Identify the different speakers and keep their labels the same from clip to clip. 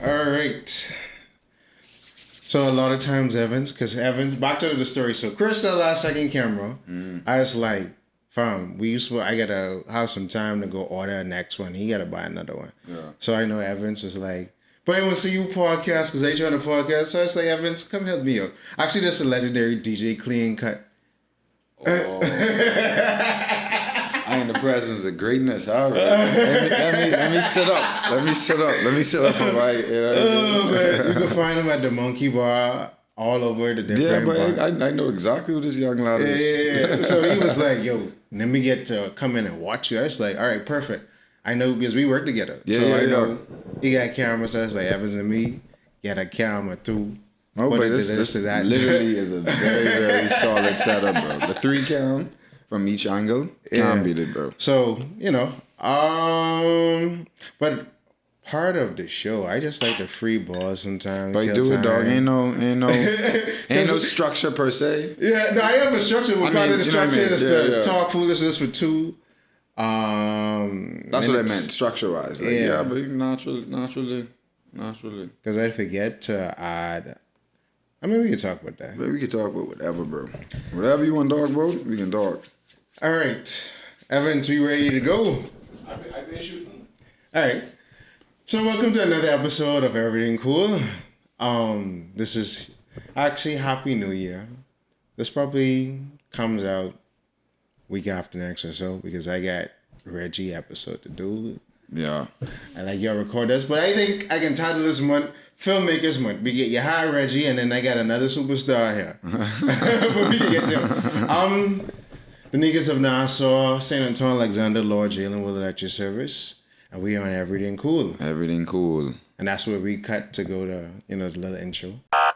Speaker 1: All right. So a lot of times Evans, back to the story. So Chris still last second camera. I was like, fam, I gotta have some time to go order the next one. He gotta buy another one.
Speaker 2: Yeah.
Speaker 1: So I know Evans was like, but I want to see you podcast because they trying to podcast. So I was like, Evans, come help me out. Actually, that's a legendary DJ Clean Cut.
Speaker 2: Oh. I'm in the presence of greatness. All right. Let me sit up. Let me sit up for right.
Speaker 1: Oh man, you can find him at the Monkey Bar all over the different
Speaker 2: but
Speaker 1: bars.
Speaker 2: I know exactly who this young lad is.
Speaker 1: Yeah. So he was like, yo, let me get to come in and watch you. I was like, all right, perfect. I know because we work together. I know he got cameras. So I was like, Evans and me get a camera through.
Speaker 2: Oh, but this literally is a very, very solid setup, bro. The 3 cam from each angle, can't beat it, bro.
Speaker 1: So, but part of the show, I just like the free balls sometimes.
Speaker 2: But do it, dog. Ain't no structure per se.
Speaker 1: Yeah, no, I have a structure. But part of the structure is the talk foolishness for 2.
Speaker 2: That's what I meant, structure-wise. Like, but naturally.
Speaker 1: Because I forget to add. I mean, we can talk about that.
Speaker 2: But we can talk about whatever, bro. Whatever you want to talk about, we can talk.
Speaker 1: All right. Evans, we ready to go?
Speaker 3: I've been shooting.
Speaker 1: All right. So welcome to another episode of Erryting Kool. This is actually Happy New Year. This probably comes out week after next or so because I got Reggie episode to do.
Speaker 2: Yeah.
Speaker 1: I like y'all record this, but I think I can title this month Filmmakers Month. We get you high Reggie, and then I got another superstar here. But we can get to him. The niggas of Nassau, St. Antoine, Alexander, Lord Jalen will at your service. And we on Erryting Kool.
Speaker 2: Erryting Kool.
Speaker 1: And that's where we cut to go to, the little intro.
Speaker 4: Yeah,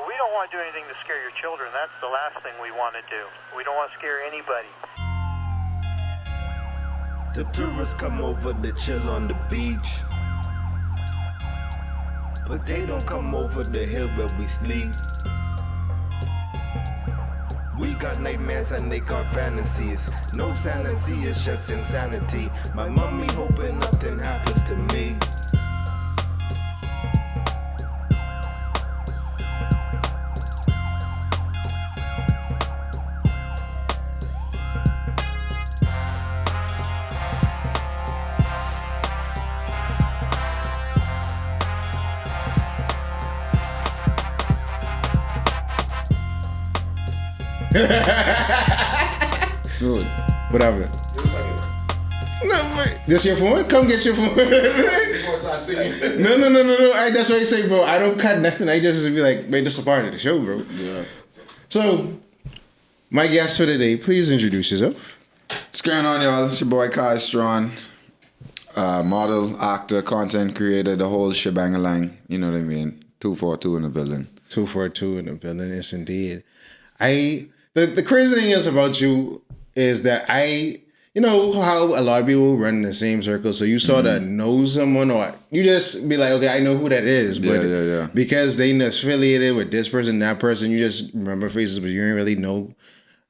Speaker 4: we don't want to do anything to scare your children. That's the last thing we want to do. We don't want to scare anybody.
Speaker 5: The tourists come over to chill on the beach, but they don't come over the hill where we sleep. We got nightmares and they got fantasies. No sanity, it's just insanity. My mommy hoping nothing happens to me.
Speaker 2: Smooth.
Speaker 1: Whatever. No, wait. This your phone? Come get your phone.
Speaker 3: Before I start singing.
Speaker 1: No. That's what I say, bro. I don't cut nothing. I just be like, man, this is a part of the show, bro.
Speaker 2: Yeah.
Speaker 1: So, my guest for today, please introduce yourself.
Speaker 2: What's going on, y'all? It's your boy Kai Strachan. Model, actor, content creator, the whole shebang-a-lang. You know what I mean? 242 in the building.
Speaker 1: 242 in the building, yes, indeed. The crazy thing is about you is that you know how a lot of people run in the same circle, so you sort of know someone, or you just be like, okay, I know who that is, but because they affiliated with this person, that person, you just remember faces, but you don't really know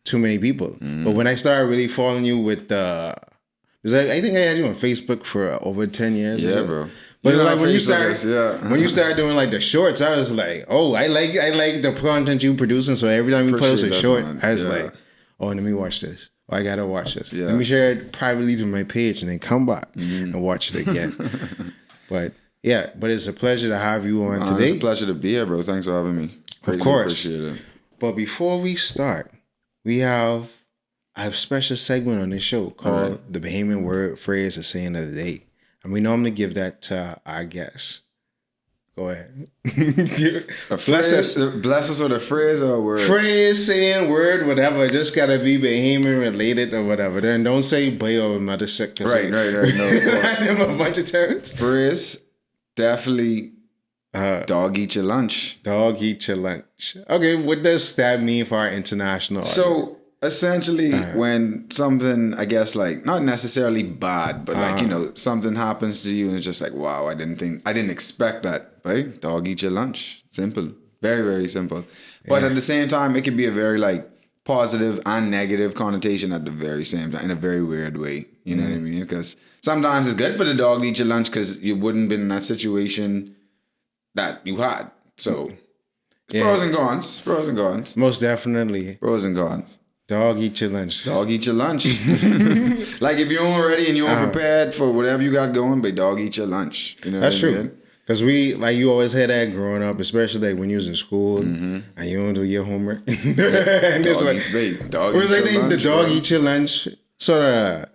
Speaker 1: too many people. But when I started really following you with because I think I had you on Facebook for over 10 years.
Speaker 2: Yeah, bro.
Speaker 1: But like when you started doing like the shorts, I was like, oh, I like the content you producing. So every time you post a short, I was like, oh, let me watch this. Oh, I gotta watch this. Yeah. Let me share it privately to my page and then come back and watch it again. But it's a pleasure to have you on today.
Speaker 2: It's a pleasure to be here, bro. Thanks for having me.
Speaker 1: Of course.
Speaker 2: Appreciate it.
Speaker 1: But before we start, we have a special segment on this show called the Bahamian word, phrase, or saying of the day. And we normally give that to our guests. Go ahead.
Speaker 2: Bless us with a phrase or a word?
Speaker 1: Phrase, saying, word, whatever. Just got to be Bahamian related or whatever. Then don't say boy or mother sick.
Speaker 2: Right. No.
Speaker 1: A bunch of terms.
Speaker 2: Phrase, definitely dog eat your lunch.
Speaker 1: Dog eat your lunch. Okay, what does that mean for our international audience?
Speaker 2: So, essentially, when something, I guess, like, not necessarily bad, but like, something happens to you and it's just like, wow, I didn't expect that. Right? Dog eat your lunch. Simple. Very, very simple. But at the same time, it could be a very, like, positive and negative connotation at the very same time in a very weird way. You know what I mean? Because sometimes it's good for the dog to eat your lunch because you wouldn't been in that situation that you had. So it's pros and cons. Pros and cons.
Speaker 1: Most definitely.
Speaker 2: Pros and cons.
Speaker 1: Dog eat your lunch.
Speaker 2: Dog eat your lunch. Like if you aren't ready and you aren't prepared for whatever you got going, but dog eat your lunch. You know
Speaker 1: That's
Speaker 2: what I
Speaker 1: true.
Speaker 2: mean?
Speaker 1: Because you always had that growing up, especially like when you was in school and you don't do your homework. And it's
Speaker 2: Dog
Speaker 1: like,
Speaker 2: eat, dog
Speaker 1: whereas
Speaker 2: eat
Speaker 1: I
Speaker 2: your
Speaker 1: think
Speaker 2: lunch,
Speaker 1: the dog
Speaker 2: bro.
Speaker 1: eat your lunch sort of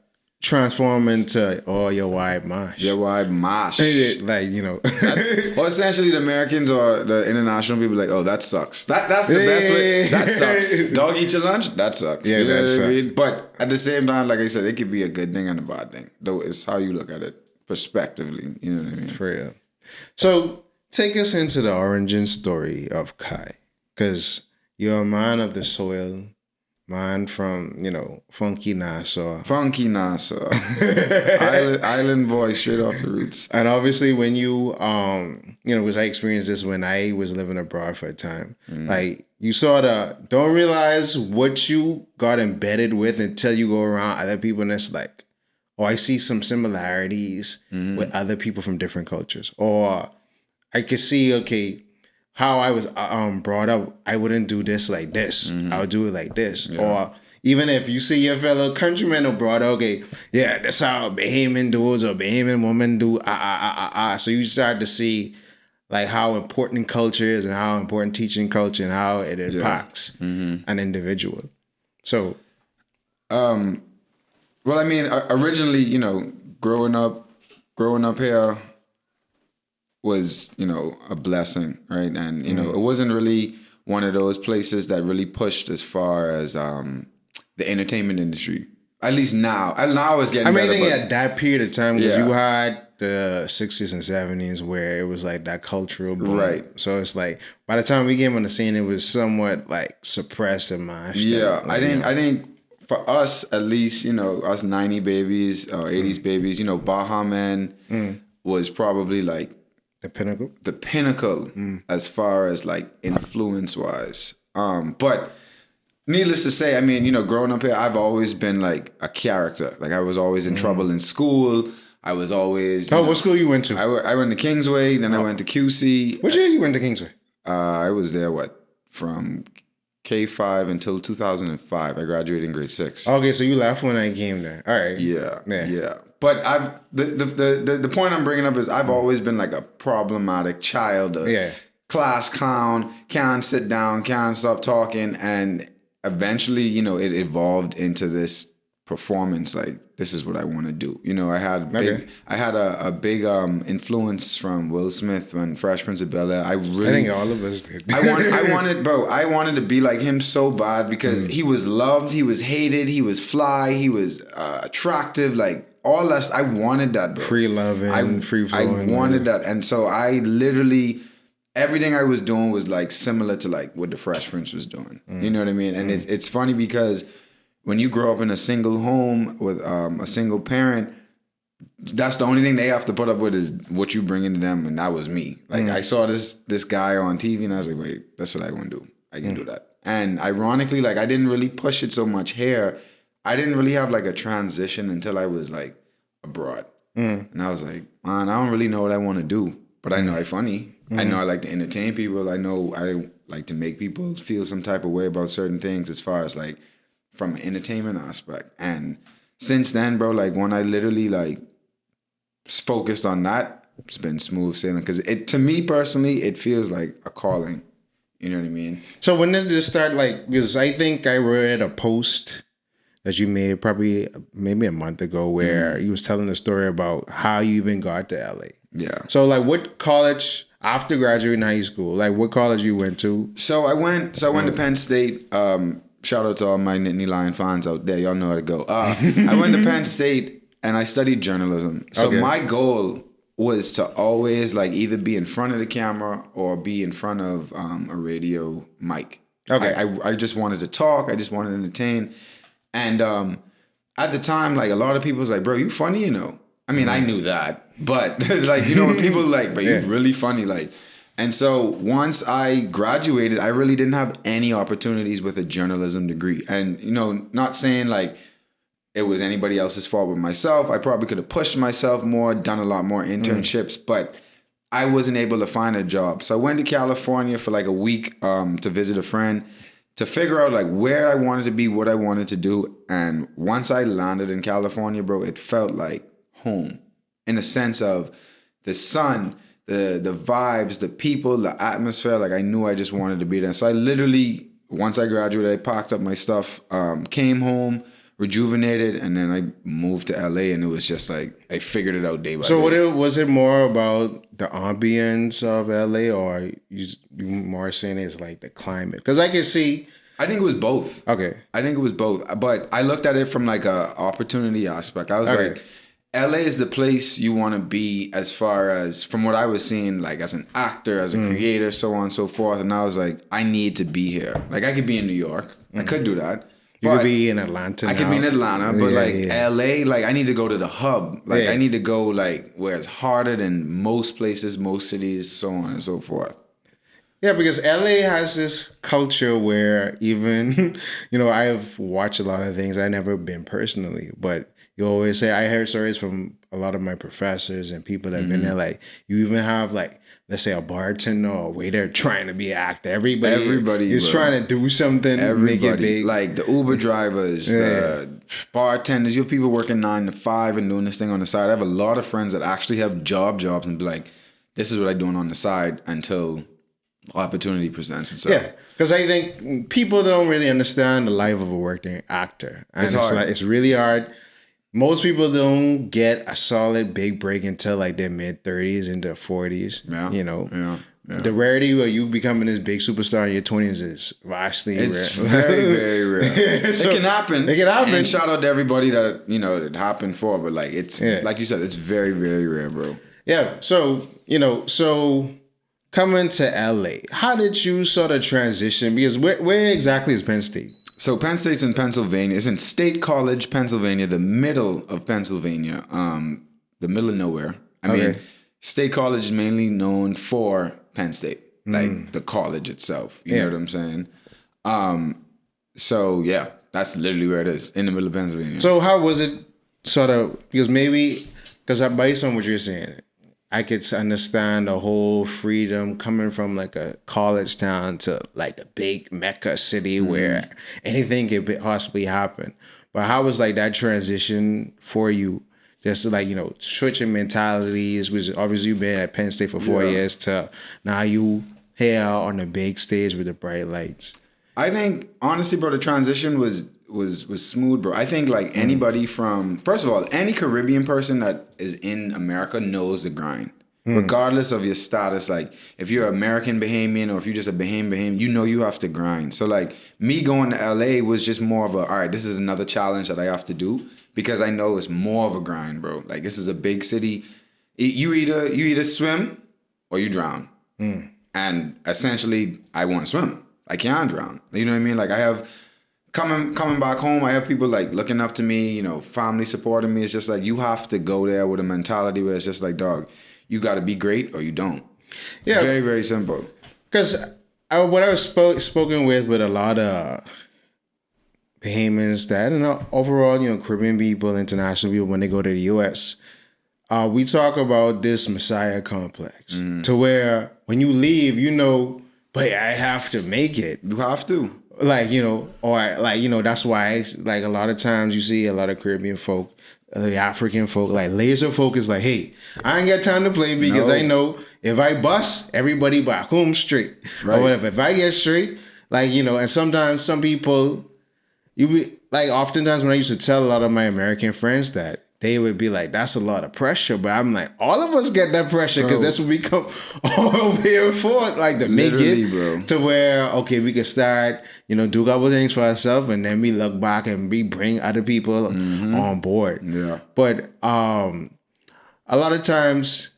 Speaker 1: transform into your white mash.
Speaker 2: Your wife mash.
Speaker 1: Like, you know.
Speaker 2: Well, essentially, the Americans or the international people like, oh, that sucks. That's the best way. That sucks. Dog eat your lunch. That sucks.
Speaker 1: Yeah,
Speaker 2: You know
Speaker 1: that
Speaker 2: what I
Speaker 1: sucks.
Speaker 2: mean? But at the same time, like I said, it could be a good thing and a bad thing. Though it's how you look at it, prospectively. You know what I mean?
Speaker 1: For real. So take us into the origin story of Kai. Because you're a man of the soil, man from, funky Nassau.
Speaker 2: Funky Nassau, island boy, straight off the roots.
Speaker 1: And obviously when you, because I experienced this when I was living abroad for a time. Like, you sort of don't realize what you got embedded with until you go around other people and it's like, oh, I see some similarities with other people from different cultures. Or I could see, okay, how I was brought up, I wouldn't do this like this. I would do it like this.
Speaker 2: Yeah.
Speaker 1: Or even if you see your fellow countrymen abroad, okay, yeah, that's how Bahamian dudes or Bahamian women do, So you start to see like how important culture is and how important teaching culture and how it impacts an individual. So,
Speaker 2: well, I mean, originally, growing up here was, a blessing, right? And, it wasn't really one of those places that really pushed as far as the entertainment industry. At least now. Now it's getting
Speaker 1: I mean,
Speaker 2: better.
Speaker 1: I think
Speaker 2: but-
Speaker 1: at that period of time, because
Speaker 2: Yeah.
Speaker 1: you had the 60s and 70s where it was like that cultural boom.
Speaker 2: Right.
Speaker 1: So it's like, by the time we came on the scene, it was somewhat like suppressed and mashed.
Speaker 2: Yeah,
Speaker 1: and,
Speaker 2: I think for us, at least, us 90 babies or 80s babies, Bahamian was probably like
Speaker 1: the pinnacle.
Speaker 2: the pinnacle as far as like influence wise. But needless to say, I mean, growing up here, I've always been like a character. Like I was always in trouble in school. I was always.
Speaker 1: Oh, what school you went to?
Speaker 2: I went to Kingsway, then I went to QC.
Speaker 1: What year you went to Kingsway?
Speaker 2: I was there from K5 until 2005. I graduated in grade 6.
Speaker 1: Okay, so you left when I came there. All right.
Speaker 2: Yeah. But the point I'm bringing up is I've always been like a problematic child, class clown, can't sit down, can't stop talking, and eventually, it evolved into this performance. Like, this is what I want to do. I had a big influence from Will Smith when Fresh Prince of Bel-Air. I
Speaker 1: think all of us did.
Speaker 2: I wanted to be like him so bad because he was loved, he was hated, he was fly, he was attractive, like all that. I wanted that, bro.
Speaker 1: Free loving, free flowing.
Speaker 2: I wanted that, and so I literally everything I was doing was like similar to like what the Fresh Prince was doing. You know what I mean? And it's funny because when you grow up in a single home with a single parent, that's the only thing they have to put up with is what you bring into them, and that was me. Like I saw this guy on TV, and I was like, wait, that's what I want to do. I can do that. And ironically, like I didn't really push it so much here. I didn't really have like a transition until I was like abroad, and I was like, man, I don't really know what I want to do, but I know I'm funny. I know I like to entertain people. I know I like to make people feel some type of way about certain things as far as like from an entertainment aspect. And since then, bro, like when I literally like focused on that, it's been smooth sailing. Because to me personally, it feels like a calling. You know what I mean?
Speaker 1: So when does this start? Like, because I think I read a post that you made maybe a month ago where you was telling the story about how you even got to LA.
Speaker 2: Yeah.
Speaker 1: So like, what college after graduating high school? Like, what college you went to?
Speaker 2: So I went to Penn State. Shout out to all my Nittany Lion fans out there. Y'all know how to go. I went to Penn State and I studied journalism. So my goal was to always like either be in front of the camera or be in front of a radio mic. Okay. I just wanted to talk. I just wanted to entertain. And at the time, like a lot of people was like, bro, you funny, I mean, I knew that. But like, when people like, but you're really funny, like, And so once I graduated, I really didn't have any opportunities with a journalism degree. And, you know, not saying like it was anybody else's fault but myself. I probably could have pushed myself more, done a lot more internships, but I wasn't able to find a job. So I went to California for like a week to visit a friend to figure out like where I wanted to be, what I wanted to do. And once I landed in California, bro, it felt like home in a sense of the sun, the vibes, the people, the atmosphere. Like I knew I just wanted to be there. So I literally, once I graduated, I packed up my stuff, came home, rejuvenated, and then I moved to LA, and it was just like I figured it out day by day.
Speaker 1: So was it more about the ambience of LA, or you more saying it's like the climate? Because I can see.
Speaker 2: I think it was both.
Speaker 1: Okay.
Speaker 2: I think it was both, but I looked at it from like a opportunity aspect. I was like, LA is the place you want to be as far as from what I was seeing, like as an actor, as a creator, so on and so forth. And I was like, I need to be here. Like I could be in New York. I could do that.
Speaker 1: You could be in Atlanta.
Speaker 2: I could be in Atlanta, but LA, like I need to go to the hub. Like I need to go like where it's harder than most places, most cities, so on and so forth.
Speaker 1: Yeah, because LA has this culture where even, you know, I've watched a lot of things. I've never been personally, but you always say, I heard stories from a lot of my professors and people that have been there. Like you even have like, let's say a bartender or a waiter trying to be an actor. Everybody is trying to do something, make it big.
Speaker 2: Like the Uber drivers, the bartenders, you have people working 9 to 5 and doing this thing on the side. I have a lot of friends that actually have jobs and be like, this is what I'm doing on the side until opportunity presents itself.
Speaker 1: Yeah, because I think people don't really understand the life of a working actor. And
Speaker 2: it's hard.
Speaker 1: It's really hard. Most people don't get a solid big break until like their mid-30s into 40s. Yeah. You know? Yeah. The rarity where you becoming this big superstar in your 20s is vastly rare.
Speaker 2: It's very, very rare. So, it can happen. And shout out to everybody that, you know, it happened for, but like it's, like you said, it's very, very rare, bro.
Speaker 1: Yeah. So, you know, coming to LA, how did you sort of transition? Because where exactly is Penn State?
Speaker 2: So Penn State's in Pennsylvania. It's in State College, Pennsylvania, the middle of Pennsylvania, the middle of nowhere. I mean, State College is mainly known for Penn State, like the college itself. You know what I'm saying? So yeah, that's literally where it is, in the middle of Pennsylvania.
Speaker 1: So how was it sort of, because based on what you're saying, I could understand the whole freedom coming from like a college town to like the big Mecca city where anything could possibly happen. But how was like that transition for you? Just like, you know, switching mentalities, which obviously you've been at Penn State for 4 years, to now you here on the big stage with the bright lights.
Speaker 2: I think honestly, bro, the transition was smooth, bro. I think like anybody from, first of all, any Caribbean person that is in America knows the grind. Regardless of your status, like if you're American Bahamian or if you're just a Bahamian, you know you have to grind. So like me going to LA was just more of all right, this is another challenge that I have to do because I know it's more of a grind, bro. Like this is a big city. You either swim or you drown. And essentially I want to swim. I can't drown. You know what I mean? Like I have coming back home, I have people like looking up to me, you know, family supporting me. It's just like you have to go there with a mentality where it's just like, dog, you got to be great or you don't. Yeah. Very, very simple.
Speaker 1: Because what I was spoken with a lot of Bahamians that, you know, overall, you know, Caribbean people, international people, when they go to the U.S., we talk about this Messiah complex to where when you leave, you know, but I have to make it.
Speaker 2: You have to.
Speaker 1: Like, you know, or like, you know, that's why like a lot of times you see a lot of Caribbean folk, the African folk, like laser focused, like, hey, I ain't got time to play because I know if I bust, everybody back home straight. Right. Or whatever. If I get straight, like, you know, and sometimes some people, oftentimes when I used to tell a lot of my American friends that, they would be like, that's a lot of pressure. But I'm like, all of us get that pressure because that's what we come over here for, like to make it bro. To where, okay, we can start, you know, do a couple things for ourselves and then we look back and we bring other people on board. Yeah. But a lot of times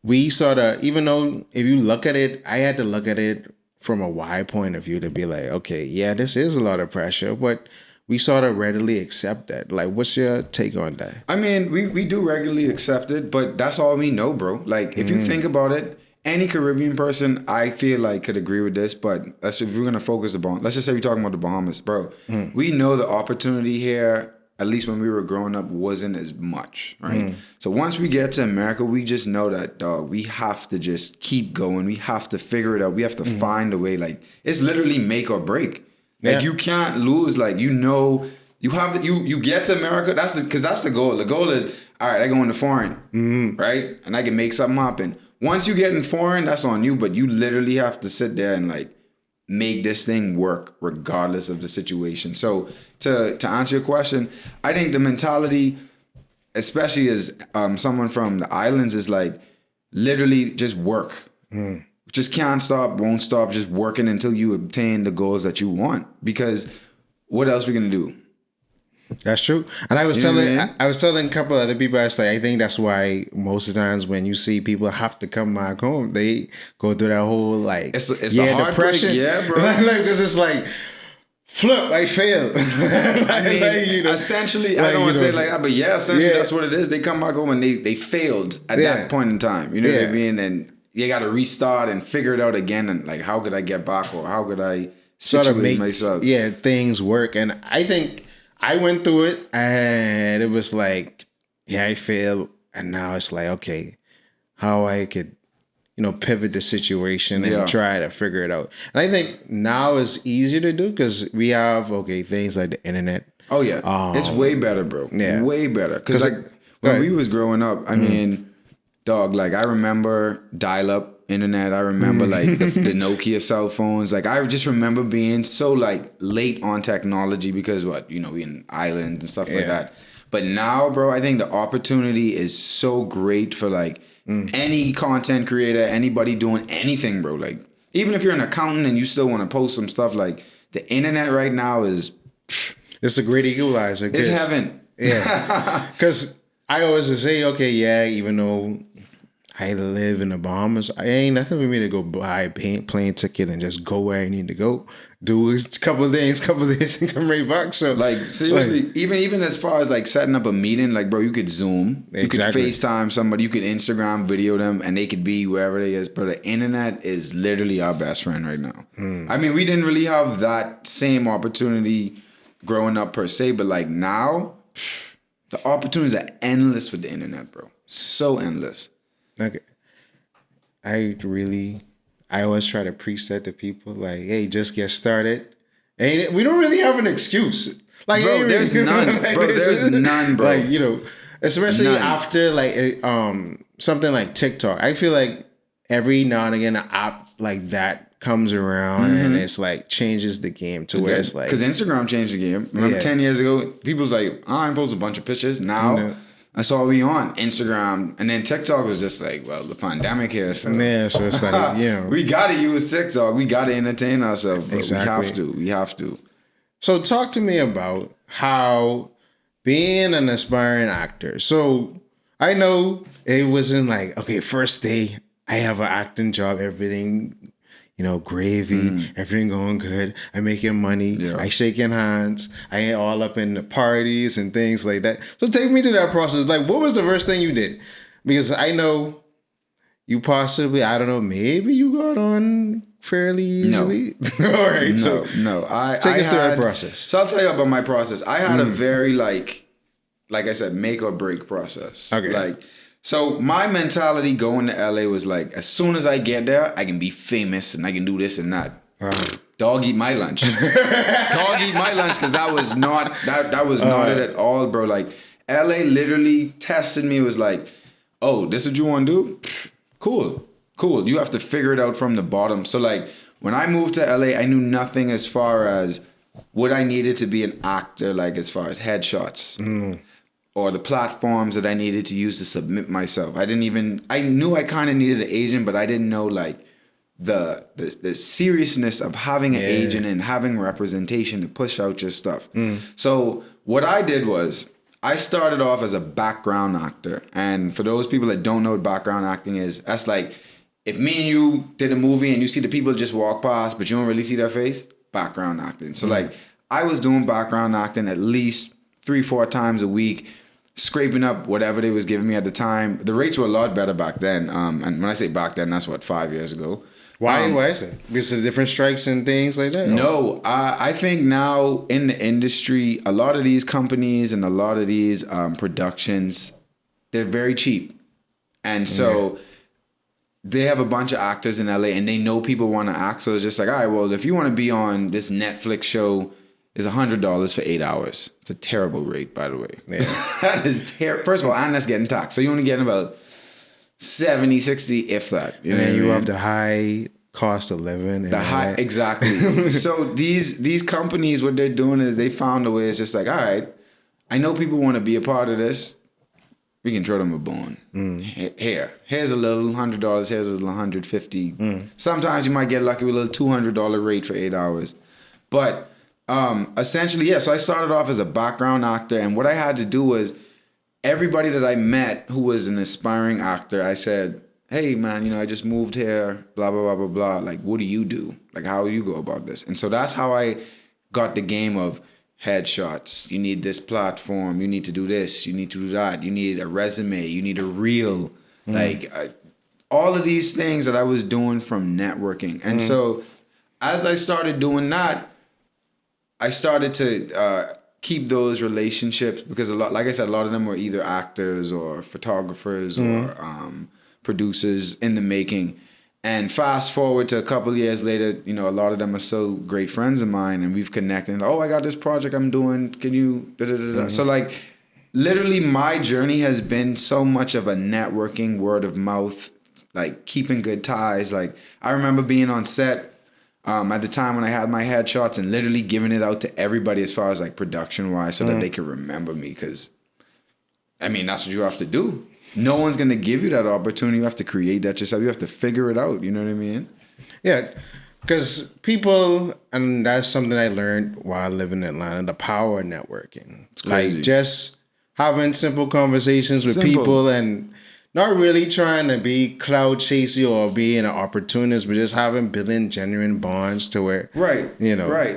Speaker 1: we sort of, even though if you look at it, I had to look at it from a wide point of view to be like, okay, yeah, this is a lot of pressure, but we sort of readily accept that. Like, what's your take on that?
Speaker 2: I mean, we do regularly accept it, but that's all we know, bro. Like, if you think about it, any Caribbean person, I feel like could agree with this. But if we're gonna focus upon, let's just say we're talking about the Bahamas, bro. We know the opportunity here, at least when we were growing up, wasn't as much, right? So once we get to America, we just know that, dog, we have to just keep going. We have to figure it out. We have to find a way. Like, it's literally make or break. Like, you can't lose. Like, you know, you have to, you get to America. That's the goal. The goal is, all right, I go into foreign, right? And I can make something happen. Once you get in foreign, that's on you. But you literally have to sit there and like make this thing work regardless of the situation. So to answer your question, I think the mentality, especially as someone from the islands, is like literally just work. Just can't stop, won't stop, just working until you obtain the goals that you want. Because what else are we gonna do?
Speaker 1: That's true. And I was telling a couple other people, I was like, I think that's why most of the times when you see people have to come back home, they go through that whole like
Speaker 2: it's a heartbreak,
Speaker 1: depression.
Speaker 2: yeah, bro.
Speaker 1: Because it's like, flip, I failed.
Speaker 2: I mean, essentially, I don't want to say like that, but yeah, essentially that's what it is. They come back home and they failed at that point in time. You know what I mean? And you got to restart and figure it out again. And like, how could I get back, or how could I situate myself?
Speaker 1: Yeah, things work. And I think I went through it and it was like, I failed. And now it's like, okay, how I could, pivot the situation and try to figure it out. And I think now is easier to do because we have, things like the internet.
Speaker 2: Oh, yeah. It's way better, bro. Yeah. Way better. Because like when we was growing up, I mean, dog, like I remember dial-up internet. I remember like the Nokia cell phones. Like I just remember being so like late on technology because we in islands and stuff like that. But now, bro, I think the opportunity is so great for like any content creator, anybody doing anything, bro. Like even if you're an accountant and you still want to post some stuff, like the internet right now is
Speaker 1: it's a great equalizer.
Speaker 2: It's heaven.
Speaker 1: Yeah. Because I always say, even though I live in the Bahamas, I ain't nothing for me to go buy a plane ticket and just go where I need to go. Do a couple of days, and come right back. So
Speaker 2: like seriously, like, even as far as like setting up a meeting, like bro, you could Zoom, you could FaceTime somebody, you could Instagram video them, and they could be wherever they is. But the internet is literally our best friend right now. I mean, we didn't really have that same opportunity growing up per se, but like now, the opportunities are endless with the internet, bro. So endless.
Speaker 1: Okay. I always try to preach that to people, like, hey, just get started. And we don't really have an excuse. Like,
Speaker 2: bro, there's none. Bro, there's none, bro.
Speaker 1: Like, especially after like something like TikTok. I feel like every now and again an app like that comes around and it's like changes the game to where it's like,
Speaker 2: because Instagram changed the game. Remember 10 years ago, people's like, I post a bunch of pictures. Now that's all we on Instagram, and then TikTok was just like, well, the pandemic here, so
Speaker 1: so it's like,
Speaker 2: we gotta use TikTok. We gotta entertain ourselves. Bro.
Speaker 1: Exactly.
Speaker 2: We have to.
Speaker 1: So talk to me about how being an aspiring actor. So I know it wasn't like, first day I have an acting job, everything, gravy, everything going good. I'm making money. I shaking hands. I ain't all up in the parties and things like that. So take me to that process. Like, what was the first thing you did? Because I know you possibly, I don't know, maybe you got on fairly easily.
Speaker 2: No.
Speaker 1: All right.
Speaker 2: No.
Speaker 1: Take us through that process.
Speaker 2: So I'll tell you about my process. I had a very like I said, make or break process.
Speaker 1: Okay.
Speaker 2: So my mentality going to LA was like, as soon as I get there, I can be famous and I can do this and that. Dog eat my lunch. Dog eat my lunch, because that was not it at all, bro. Like LA literally tested me. It was like, oh, this is what you want to do? Cool. You have to figure it out from the bottom. So like when I moved to LA, I knew nothing as far as what I needed to be an actor, like as far as headshots. Or the platforms that I needed to use to submit myself. I knew I kind of needed an agent, but I didn't know like the seriousness of having an agent and having representation to push out your stuff. So what I did was I started off as a background actor. And for those people that don't know what background acting is, that's like if me and you did a movie and you see the people just walk past, but you don't really see their face, background acting. So like I was doing background acting at least 3-4 times a week. scraping up whatever they was giving me at the time. The rates were a lot better back then. And when I say back then, that's what, 5 years ago.
Speaker 1: Why is that? Because of different strikes and things like that?
Speaker 2: No, I think now in the industry, a lot of these companies and a lot of these productions, they're very cheap. And so they have a bunch of actors in LA and they know people want to act. So it's just like, all right, well, if you want to be on this Netflix show, it's $100 for 8 hours. It's a terrible rate, by the way. Yeah. That is terrible. First of all, and that's getting taxed. So you're only getting about 70, 60, if that.
Speaker 1: You know, you have the high cost of living.
Speaker 2: Exactly. So these companies, what they're doing is they found a way. It's just like, all right, I know people want to be a part of this. We can throw them a bone. Here's a little $100. Here's a little $150. Sometimes you might get lucky with a little $200 rate for 8 hours. But essentially, yeah. So I started off as a background actor, and what I had to do was everybody that I met who was an aspiring actor, I said, hey man, I just moved here, blah, blah, blah, blah, blah. Like, what do you do? Like, how do you go about this? And so that's how I got the game of headshots. You need this platform. You need to do this. You need to do that. You need a resume. You need a reel. Like, all of these things that I was doing from networking. And so as I started doing that, I started to keep those relationships because like I said, a lot of them were either actors or photographers or producers in the making. And fast forward to a couple of years later, a lot of them are still great friends of mine, and we've connected. Oh, I got this project I'm doing. Can you? So like, literally, my journey has been so much of a networking, word of mouth, like keeping good ties. Like I remember being on set at the time when I had my headshots and literally giving it out to everybody as far as like production wise, so that they could remember me. Because I mean, that's what you have to do. No one's going to give you that opportunity. You have to create that yourself. You have to figure it out. You know what I mean?
Speaker 1: Yeah, because people, and that's something I learned while living in Atlanta, the power of networking. It's
Speaker 2: crazy.
Speaker 1: Like just having simple conversations with people and not really trying to be cloud chasey or being an opportunist, but just building genuine bonds to where,
Speaker 2: right.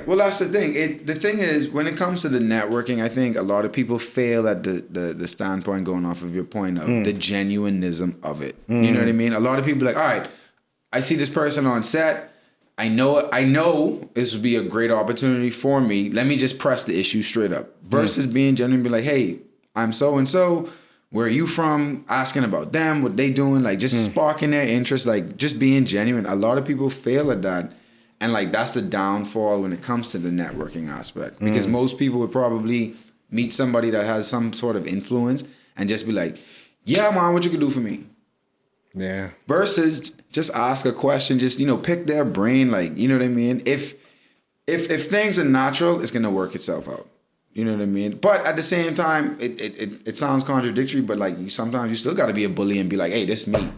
Speaker 2: Well, that's the thing. The thing is, when it comes to the networking, I think a lot of people fail at the standpoint, going off of your point of the genuinism of it. You know what I mean? A lot of people are like, all right, I see this person on set. I know this would be a great opportunity for me. Let me just press the issue straight up. Versus being genuine, be like, hey, I'm so and so. Where are you from? Asking about them, what they doing, like just sparking their interest, like just being genuine. A lot of people fail at that. And like that's the downfall when it comes to the networking aspect. Because most people would probably meet somebody that has some sort of influence and just be like, yeah, man, what you could do for me?
Speaker 1: Yeah.
Speaker 2: Versus just ask a question, just, pick their brain, like, you know what I mean? If things are natural, it's gonna work itself out. You know what I mean? But at the same time, it sounds contradictory, but like sometimes you still got to be a bully and be like, hey, this is me.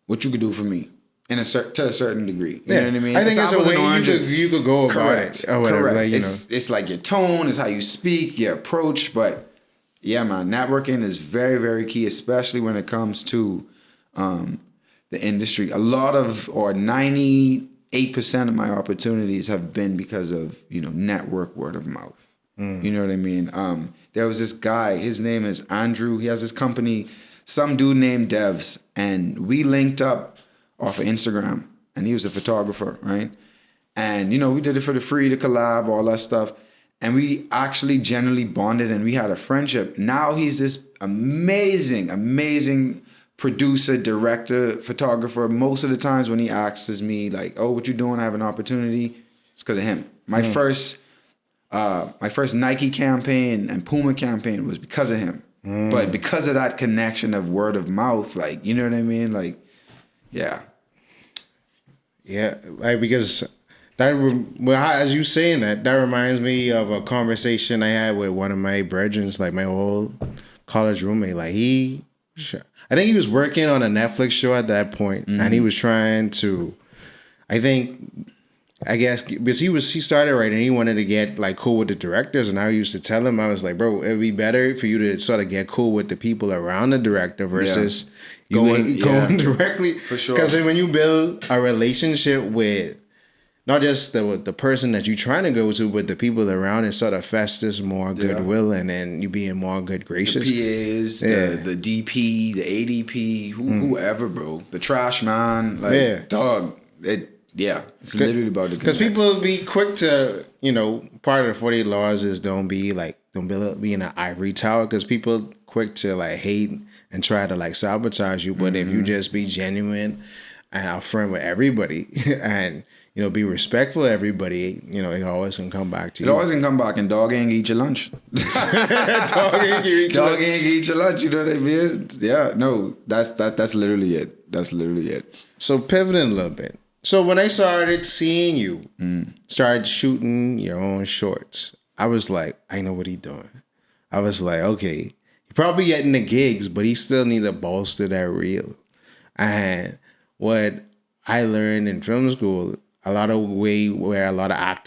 Speaker 2: What you could do for me to a certain degree. You know what I mean?
Speaker 1: I think it's a way you could go about it. Or whatever,
Speaker 2: Correct.
Speaker 1: Like,
Speaker 2: it's like your tone, it's how you speak, your approach. But yeah, man, networking is very, very key, especially when it comes to the industry. 98% of my opportunities have been because of, network, word of mouth. You know what I mean? There was this guy, his name is Andrew. He has this company, some dude named Devs. And we linked up off of Instagram. And he was a photographer, right? And, we did it for the free, the collab, all that stuff. And we actually generally bonded and we had a friendship. Now he's this amazing, amazing producer, director, photographer. Most of the times when he asks me like, oh, what you doing? I have an opportunity. It's because of him. My first Nike campaign and Puma campaign was because of him. But because of that connection of word of mouth, like, you know what I mean? Like, yeah.
Speaker 1: Yeah, like because as you saying that reminds me of a conversation I had with one of my brethren, like my old college roommate. Like I think he was working on a Netflix show at that point, and he was trying to, I guess because he started writing, he wanted to get like cool with the directors, and I used to tell him, I was like, bro, it'd be better for you to sort of get cool with the people around the director versus going directly.
Speaker 2: For sure.
Speaker 1: Because when you build a relationship with not just the person that you're trying to go to, but the people around it sort of festers more goodwill, and then you being more good gracious.
Speaker 2: The PAs, the DP, the ADP, whoever, bro. The trash man, like dog. It's literally about the
Speaker 1: because people be quick to, part of the 48 laws is don't be in an ivory tower, because people quick to like hate and try to like sabotage you. But if you just be genuine and upfront with everybody and be respectful of everybody, it always can come back to you.
Speaker 2: It always can come back, and dog ain't eat your lunch. Dog ain't eat your lunch, you know what I mean? Yeah, no, that's literally it. That's literally it.
Speaker 1: So pivoting a little bit. So when I started seeing you, started shooting your own shorts, I was like, I know what he's doing. I was like, okay, he probably getting the gigs, but he still need to bolster that reel. And what I learned in film school, a lot of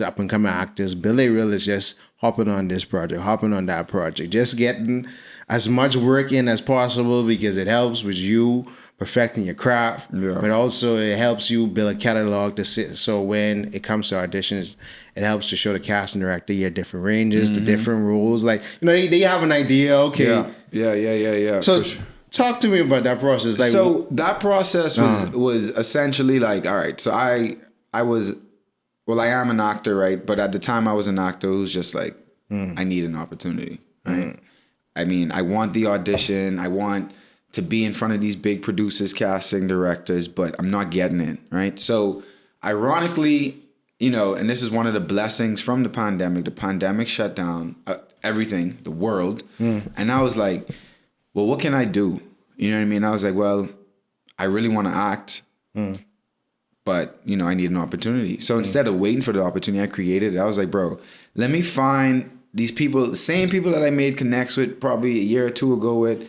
Speaker 1: up and coming actors, Billy Reel is just hopping on this project, hopping on that project, just getting as much work in as possible, because it helps with you perfecting your craft, but also it helps you build a catalog to sit. So when it comes to auditions, it helps to show the casting director your different ranges, the different rules. Like, they have an idea. Okay.
Speaker 2: Yeah.
Speaker 1: So talk to me about that process. Like,
Speaker 2: so that process was essentially like, all right, so I am an actor, right? But at the time I was an actor who was just like, I need an opportunity, right? I mean, I want the audition. I want to be in front of these big producers, casting directors, but I'm not getting it, right? So ironically, and this is one of the blessings from the pandemic. The pandemic shut down everything, the world. And I was like, well, what can I do? You know what I mean? I was like, well, I really want to act, but, I need an opportunity. So instead of waiting for the opportunity, I created it. I was like, bro, let me find these people, the same people that I made connects with probably a year or two ago with,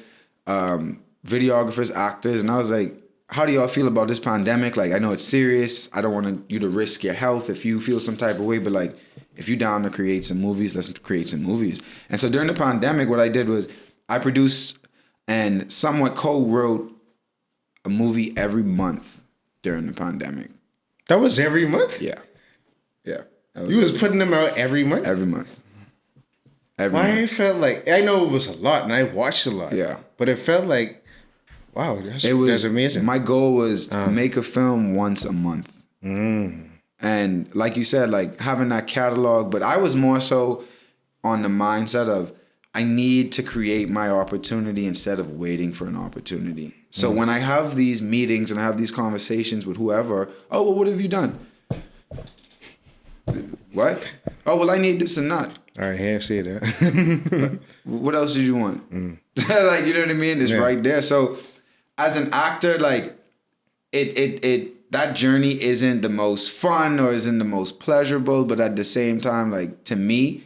Speaker 2: videographers, actors, and I was like, how do y'all feel about this pandemic? Like, I know it's serious. I don't want you to risk your health if you feel some type of way, but like, if you're down to create some movies, let's create some movies. And so during the pandemic, what I did was I produced and somewhat co-wrote a movie every month during the pandemic.
Speaker 1: That was every month?
Speaker 2: Yeah.
Speaker 1: You was putting them out every month?
Speaker 2: Every month.
Speaker 1: I felt like, I know it was a lot, and I watched a lot.
Speaker 2: Yeah.
Speaker 1: But it felt like, wow, that's amazing.
Speaker 2: My goal was to make a film once a month. And like you said, like having that catalog, but I was more so on the mindset of I need to create my opportunity instead of waiting for an opportunity. So when I have these meetings and I have these conversations with whoever, oh, well, what have you done? What? Oh, well, I need this and that.
Speaker 1: All right, here, see that.
Speaker 2: What else did you want? Like, you know what I mean? It's right there. So as an actor, like it that journey isn't the most fun or isn't the most pleasurable, but at the same time, like to me,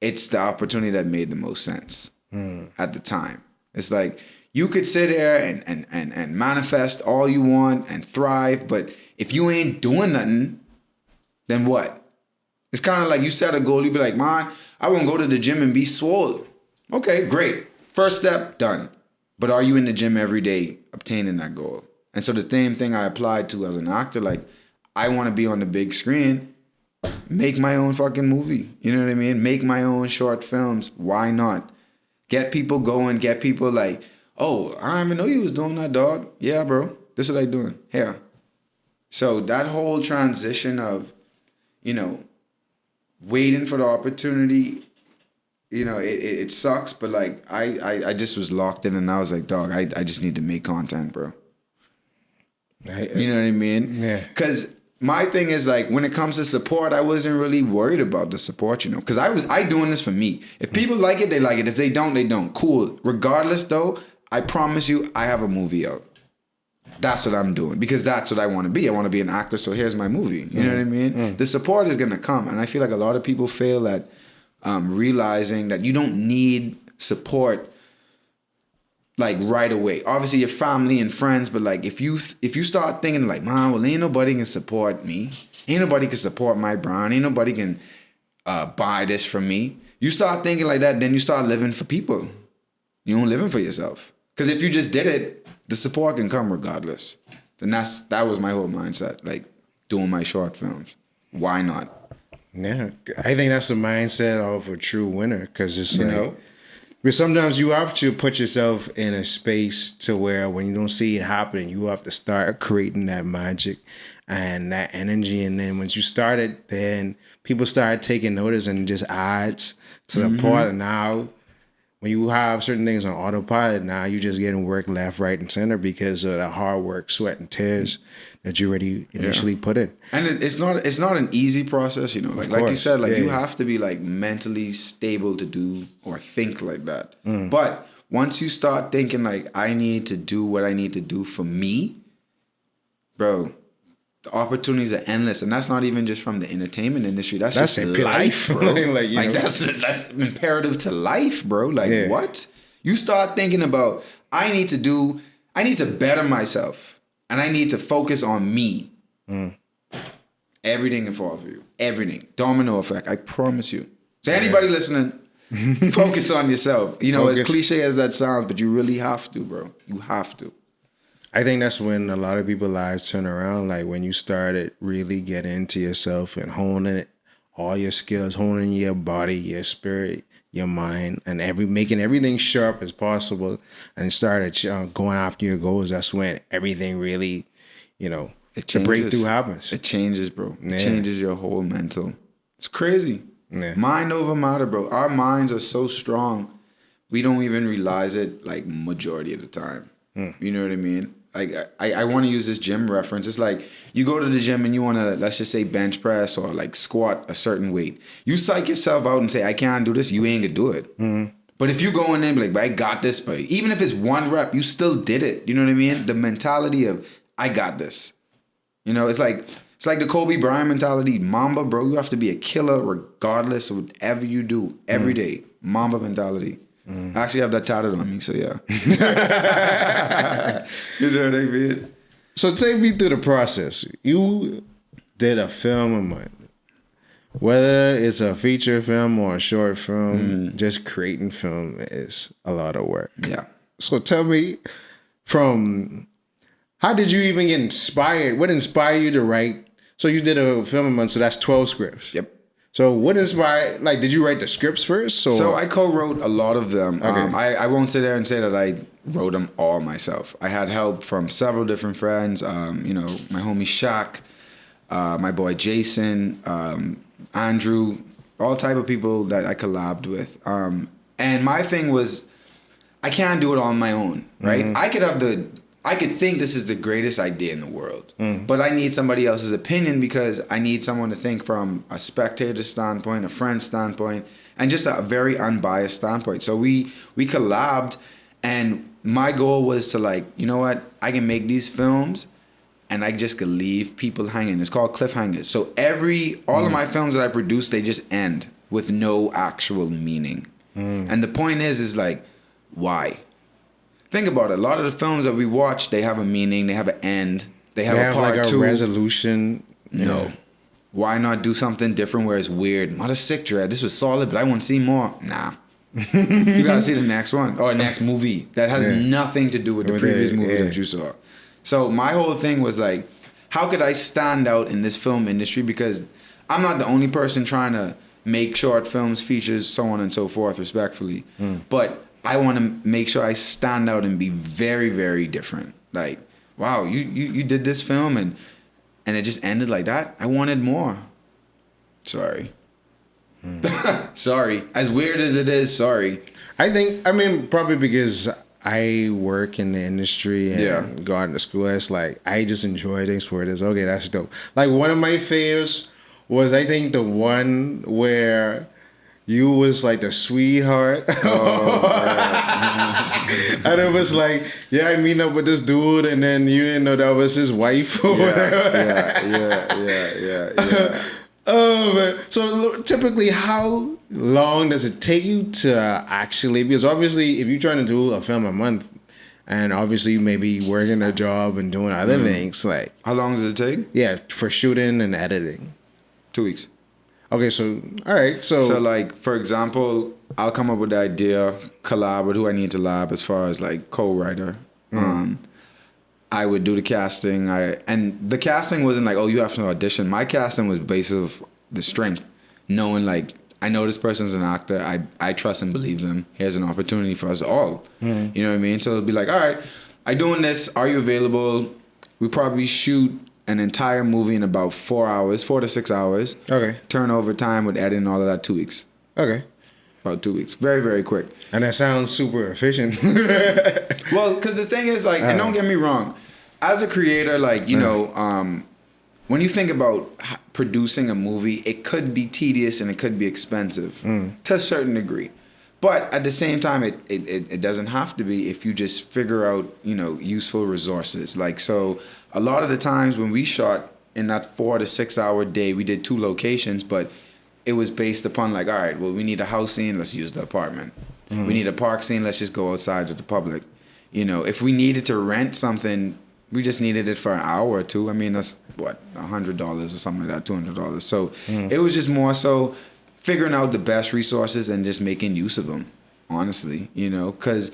Speaker 2: it's the opportunity that made the most sense at the time. It's like you could sit there and manifest all you want and thrive, but if you ain't doing nothing, then what? It's kind of like you set a goal. You be like, man, I want to go to the gym and be swole. Okay, great. First step, done. But are you in the gym every day obtaining that goal? And so the same thing I applied to as an actor, like I want to be on the big screen, make my own fucking movie. You know what I mean? Make my own short films. Why not? Get people going, get people like, oh, I didn't even know you was doing that, dog. Yeah, bro. This is what I doing. Here. So that whole transition of, waiting for the opportunity, it sucks, but like I just was locked in and I was like, dog, I just need to make content, bro. You know what I mean?
Speaker 1: Yeah.
Speaker 2: Because my thing is like when it comes to support, I wasn't really worried about the support, because I doing this for me. If people like it, they like it. If they don't, they don't. Cool. Regardless though, I promise you I have a movie out. That's what I'm doing because that's what I want to be. I want to be an actor, so here's my movie. You know what I mean? The support is going to come. And I feel like a lot of people fail at realizing that you don't need support like right away. Obviously your family and friends, but like if you start thinking like, man, well, ain't nobody can support me. Ain't nobody can support my brand. Ain't nobody can buy this from me. You start thinking like that, then you start living for people. You don't living for yourself. Because if you just did it, the support can come regardless. And that was my whole mindset, like doing my short films. why not?
Speaker 1: Yeah, I think that's the mindset of a true winner because it's
Speaker 2: You
Speaker 1: like,
Speaker 2: know?
Speaker 1: but sometimes you have to put yourself in a space to where when you don't see it happening, you have to start creating that magic and that energy. And then once you start it, then people start taking notice and it just adds to the part. And now when you have certain things on autopilot, now you're just getting work left, right, and center because of the hard work, sweat, and tears that you already initially put in.
Speaker 2: And it's not an easy process, you know. Like you
Speaker 1: course.
Speaker 2: said, like you
Speaker 1: Yeah.
Speaker 2: have to be like mentally stable to do or think like that. But once you start thinking like I need to do what I need to do for me, bro, the opportunities are endless, and that's not even just from the entertainment industry. That's just life, bro.
Speaker 1: Like, you know.
Speaker 2: that's imperative to life, bro. Like
Speaker 1: Yeah.
Speaker 2: what? You start thinking about I need to better myself, and I need to focus on me. Everything can fall for you. Everything. Domino effect. I promise you. So anybody listening, focus on yourself. You know, as
Speaker 1: Focus.
Speaker 2: cliche as that sounds, but you really have to, bro. You have to.
Speaker 1: I think that's when a lot of people's lives turn around. Like when you started really getting into yourself and honing it, all your skills, honing your body, your spirit, your mind, and making everything sharp as possible, and started going after your goals. That's when everything really, you know, the breakthrough happens.
Speaker 2: It changes, bro. It
Speaker 1: Yeah.
Speaker 2: changes your whole mental. It's crazy.
Speaker 1: Yeah.
Speaker 2: Mind over matter, bro. Our minds are so strong, we don't even realize it like majority of the time. You know what I mean? Like I want to use this gym reference. It's like you go to the gym and you want to, let's just say, bench press or like squat a certain weight. You psych yourself out and say, I can't do this. You ain't gonna do it. But if you go in there and be like, but I got this, but even if it's one rep, you still did it. You know what I mean? The mentality of I got this. You know, it's like the Kobe Bryant mentality. Mamba, bro, you have to be a killer regardless of whatever you do every day. Mamba mentality. I actually have that tatted on me, so yeah. You know what I mean?
Speaker 1: So take me through the process. You did a film a month. Whether it's a feature film or a short film, just creating film is a lot of work.
Speaker 2: Yeah.
Speaker 1: So tell me, from how did you even get inspired? What inspired you to write? So you did a film a month, so that's 12 scripts.
Speaker 2: Yep.
Speaker 1: So what inspired, like, did you write the scripts first?
Speaker 2: So I co-wrote a lot of them.
Speaker 1: Okay.
Speaker 2: I won't sit there and say that I wrote them all myself. I had help from several different friends. You know, my homie Shaq, my boy Jason, Andrew, all type of people that I collabed with. And my thing was, I can't do it on my own, right? I could think this is the greatest idea in the world, but I need somebody else's opinion because I need someone to think from a spectator standpoint, a friend standpoint, and just a very unbiased standpoint. So we collabed, and my goal was to, like, you know what? I can make these films and I just could leave people hanging. It's called cliffhangers. So all of my films that I produce, they just end with no actual meaning. And the point is like, why? Think about it. A lot of the films that we watch, they have a meaning, they have an end, they have a part
Speaker 1: like a
Speaker 2: two.
Speaker 1: resolution.
Speaker 2: No.
Speaker 1: Yeah.
Speaker 2: Why not do something different where it's weird? Not a sick dread. This was solid, but I want to see more. Nah. You gotta see the next one or next movie that has nothing to do with the previous movie that you saw. So my whole thing was like, how could I stand out in this film industry? Because I'm not the only person trying to make short films, features, so on and so forth, respectfully. But I want to make sure I stand out and be very, very different. Like, wow, you did this film and it just ended like that. I wanted more. Sorry. Sorry. As weird as it is, sorry.
Speaker 1: I mean, probably because I work in the industry and go out to school. It's like, I just enjoy things for it is. Okay, that's dope. Like, one of my faves was, I think, the one where you was like the sweetheart. And it was like, I meet up with this dude, and then you didn't know that was his wife or whatever.
Speaker 2: Yeah.
Speaker 1: Oh, man. So typically, how long does it take you to actually, because obviously if you're trying to do a film a month, and obviously you may be working a job and doing other things, like,
Speaker 2: How long does it take?
Speaker 1: yeah, for shooting and editing.
Speaker 2: 2 weeks.
Speaker 1: Okay, so all right,
Speaker 2: So like, for example, I'll come up with the idea, collab with who I need to collab as far as like co-writer. I would do the casting. And the casting wasn't like, oh, you have to audition. My casting was based off the strength, knowing like I know this person's an actor. I trust and believe them. Here's an opportunity for us all. You know what I mean? So it'll be like, all right, I'm doing this. Are you available? We probably shoot an entire movie in about 4 hours, 4 to 6 hours.
Speaker 1: Okay.
Speaker 2: Turnover time with editing all of that 2 weeks.
Speaker 1: Okay.
Speaker 2: About 2 weeks. Very, very quick.
Speaker 1: And that sounds super efficient.
Speaker 2: Well, because the thing is, like, and don't get me wrong, as a creator, like, you know, when you think about producing a movie, it could be tedious and it could be expensive to a certain degree. But at the same time, it doesn't have to be if you just figure out, you know, useful resources. Like, so a lot of the times when we shot in that 4 to 6 hour day, we did 2 locations, but it was based upon like, all right, well, we need a house scene, let's use the apartment. We need a park scene, let's just go outside to the public. You know, if we needed to rent something, we just needed it for an hour or two. I mean, that's what, $100 or something like that, $200. So it was just more so figuring out the best resources and just making use of them, honestly, you know, because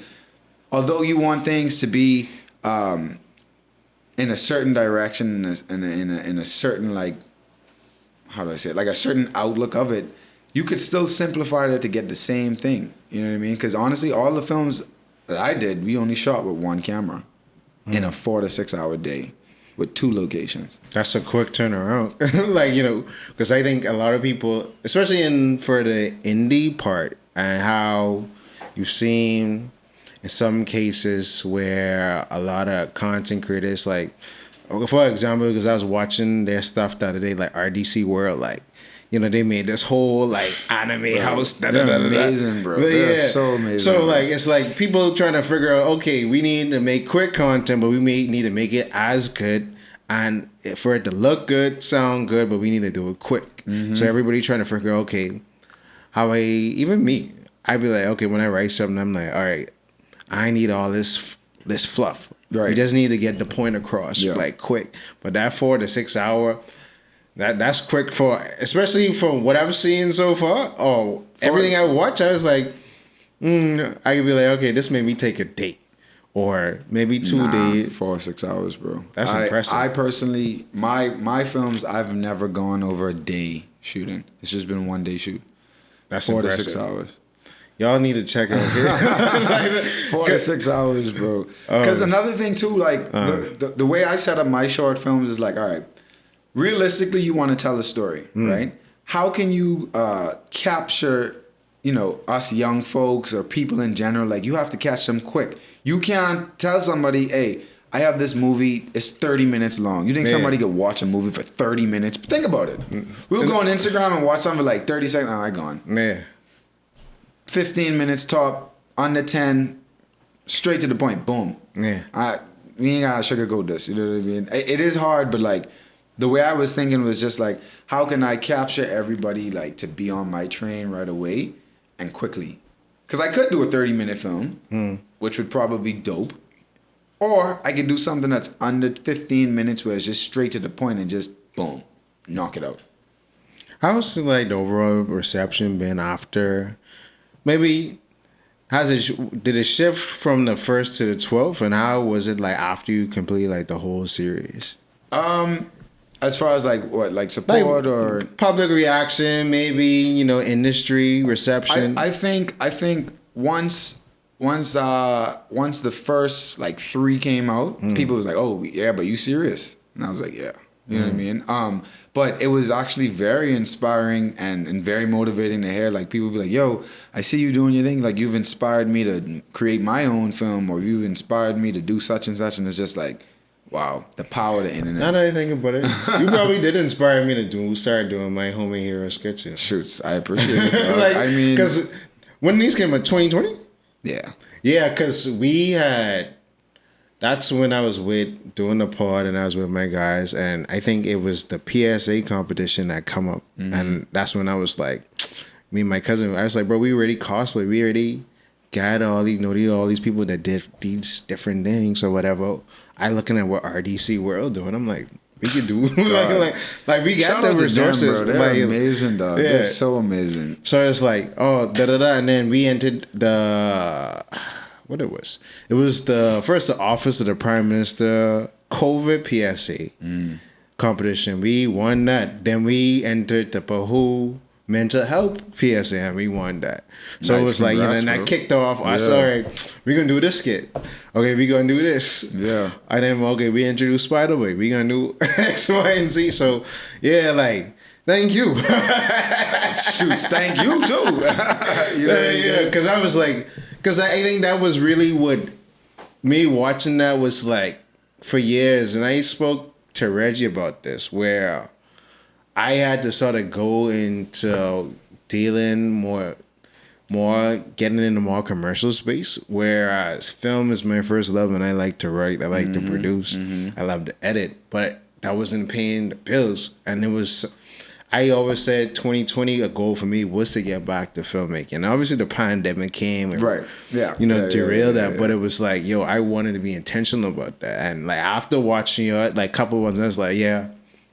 Speaker 2: although you want things to be in a certain direction in a certain, like, how do I say it, like a certain outlook of it, you could still simplify that to get the same thing. You know what I mean? Because honestly, all the films that I did, we only shot with 1 camera in a 4 to 6 hour day with 2 locations.
Speaker 1: That's a quick turnaround. Like, you know, because I think a lot of people, especially for the indie part, and how you've seen in some cases where a lot of content creators, like, for example, because I was watching their stuff the other day, like RDC World, like, you know, they made this whole like anime house.
Speaker 2: They're amazing, bro. They're so amazing.
Speaker 1: So
Speaker 2: bro.
Speaker 1: like, it's like people trying to figure out, okay, we need to make quick content, but we need to make it as good, and for it to look good, sound good, but we need to do it quick. So everybody trying to figure out, okay, even me, I'd be like, okay, when I write something, I'm like, all right, I need all this fluff.
Speaker 2: Right.
Speaker 1: We just need to get the point across, like quick. But that 4 to 6 hour, that's quick for, especially from what I've seen so far. Oh, everything I watch, I was like, I could be like, okay, this made me take a date, or maybe 2 days.
Speaker 2: 4 or 6 hours, bro.
Speaker 1: That's impressive.
Speaker 2: I personally, my films, I've never gone over a day shooting. It's just been 1 day shoot.
Speaker 1: That's
Speaker 2: 4
Speaker 1: impressive.
Speaker 2: to 6 hours.
Speaker 1: Y'all need to check out here.
Speaker 2: 4 to 6 hours, bro. Because another thing too, like the way I set up my short films is like, all right, realistically, you want to tell a story, right? How can you capture, you know, us young folks or people in general? Like, you have to catch them quick. You can't tell somebody, hey, I have this movie, it's 30 minutes long. You think somebody could watch a movie for 30 minutes? Think about it. We'll go on Instagram and watch something for like 30 seconds. Oh, I gone.
Speaker 1: Yeah.
Speaker 2: 15 minutes top, under 10, straight to the point. Boom.
Speaker 1: Yeah.
Speaker 2: We ain't gotta sugarcoat this. You know what I mean? It is hard, but like the way I was thinking was just like, how can I capture everybody like to be on my train right away and quickly? Because I could do a 30-minute film, which would probably be dope. Or I could do something that's under 15 minutes where it's just straight to the point and just boom, knock it out.
Speaker 1: How's like the overall reception been after? Maybe did it shift from the 1st to the 12th, and how was it like after you complete like the whole series?
Speaker 2: As far as like what, like support or
Speaker 1: public reaction, maybe, you know, industry reception.
Speaker 2: I think once the first like 3 came out, people was like, oh yeah, but you serious? And I was like, yeah. You know what I mean? But it was actually very inspiring and very motivating to hear. Like, people be like, yo, I see you doing your thing. Like, you've inspired me to create my own film, or you've inspired me to do such and such. And it's just like, wow, the power of the internet.
Speaker 1: Now that I think about it, you probably did inspire me to start doing my Homie Hero sketches.
Speaker 2: Shoots, I appreciate it, bro.
Speaker 1: Like,
Speaker 2: I mean,
Speaker 1: because when these came out, 2020?
Speaker 2: Yeah.
Speaker 1: Yeah, because that's when I was doing the pod, and I was with my guys, and I think it was the PSA competition that come up, and that's when I was like, me and my cousin, I was like, bro, we already cosplay, we already got all these people that did these different things or whatever. I looking at what RDC World doing, I'm like, we could do like we got
Speaker 2: shout
Speaker 1: the
Speaker 2: out to
Speaker 1: resources.
Speaker 2: them, bro. They're amazing, dog.
Speaker 1: Yeah.
Speaker 2: They're so amazing.
Speaker 1: So it's like, oh, and then we entered the what it was. It was the Office of the Prime Minister COVID PSA competition. We won that. Then we entered the Bahu Mental Health PSA and we won that. So
Speaker 2: Nice,
Speaker 1: it was like,
Speaker 2: congrats,
Speaker 1: and
Speaker 2: bro.
Speaker 1: that kicked off. I said, all right, we're going to do this skit. Okay, we're going to do this.
Speaker 2: Yeah.
Speaker 1: And then, okay, we introduced Spider-Way. We're going to do X, Y, and Z. So, yeah, like, thank you.
Speaker 2: Shoots, thank you too. You know,
Speaker 1: Yeah, because I was like, because I think that was really what me watching that was like for years. And I spoke to Reggie about this, where I had to sort of go into dealing more getting into more commercial space, whereas film is my first love and I like to write, I like to produce, I love to edit, but that wasn't paying the bills. And it was, I always said 2020, a goal for me was to get back to filmmaking. And obviously the pandemic came and,
Speaker 2: Right. Yeah.
Speaker 1: derailed
Speaker 2: Yeah.
Speaker 1: that. But it was like, yo, I wanted to be intentional about that. And like after watching your like couple ones, I was like, yeah,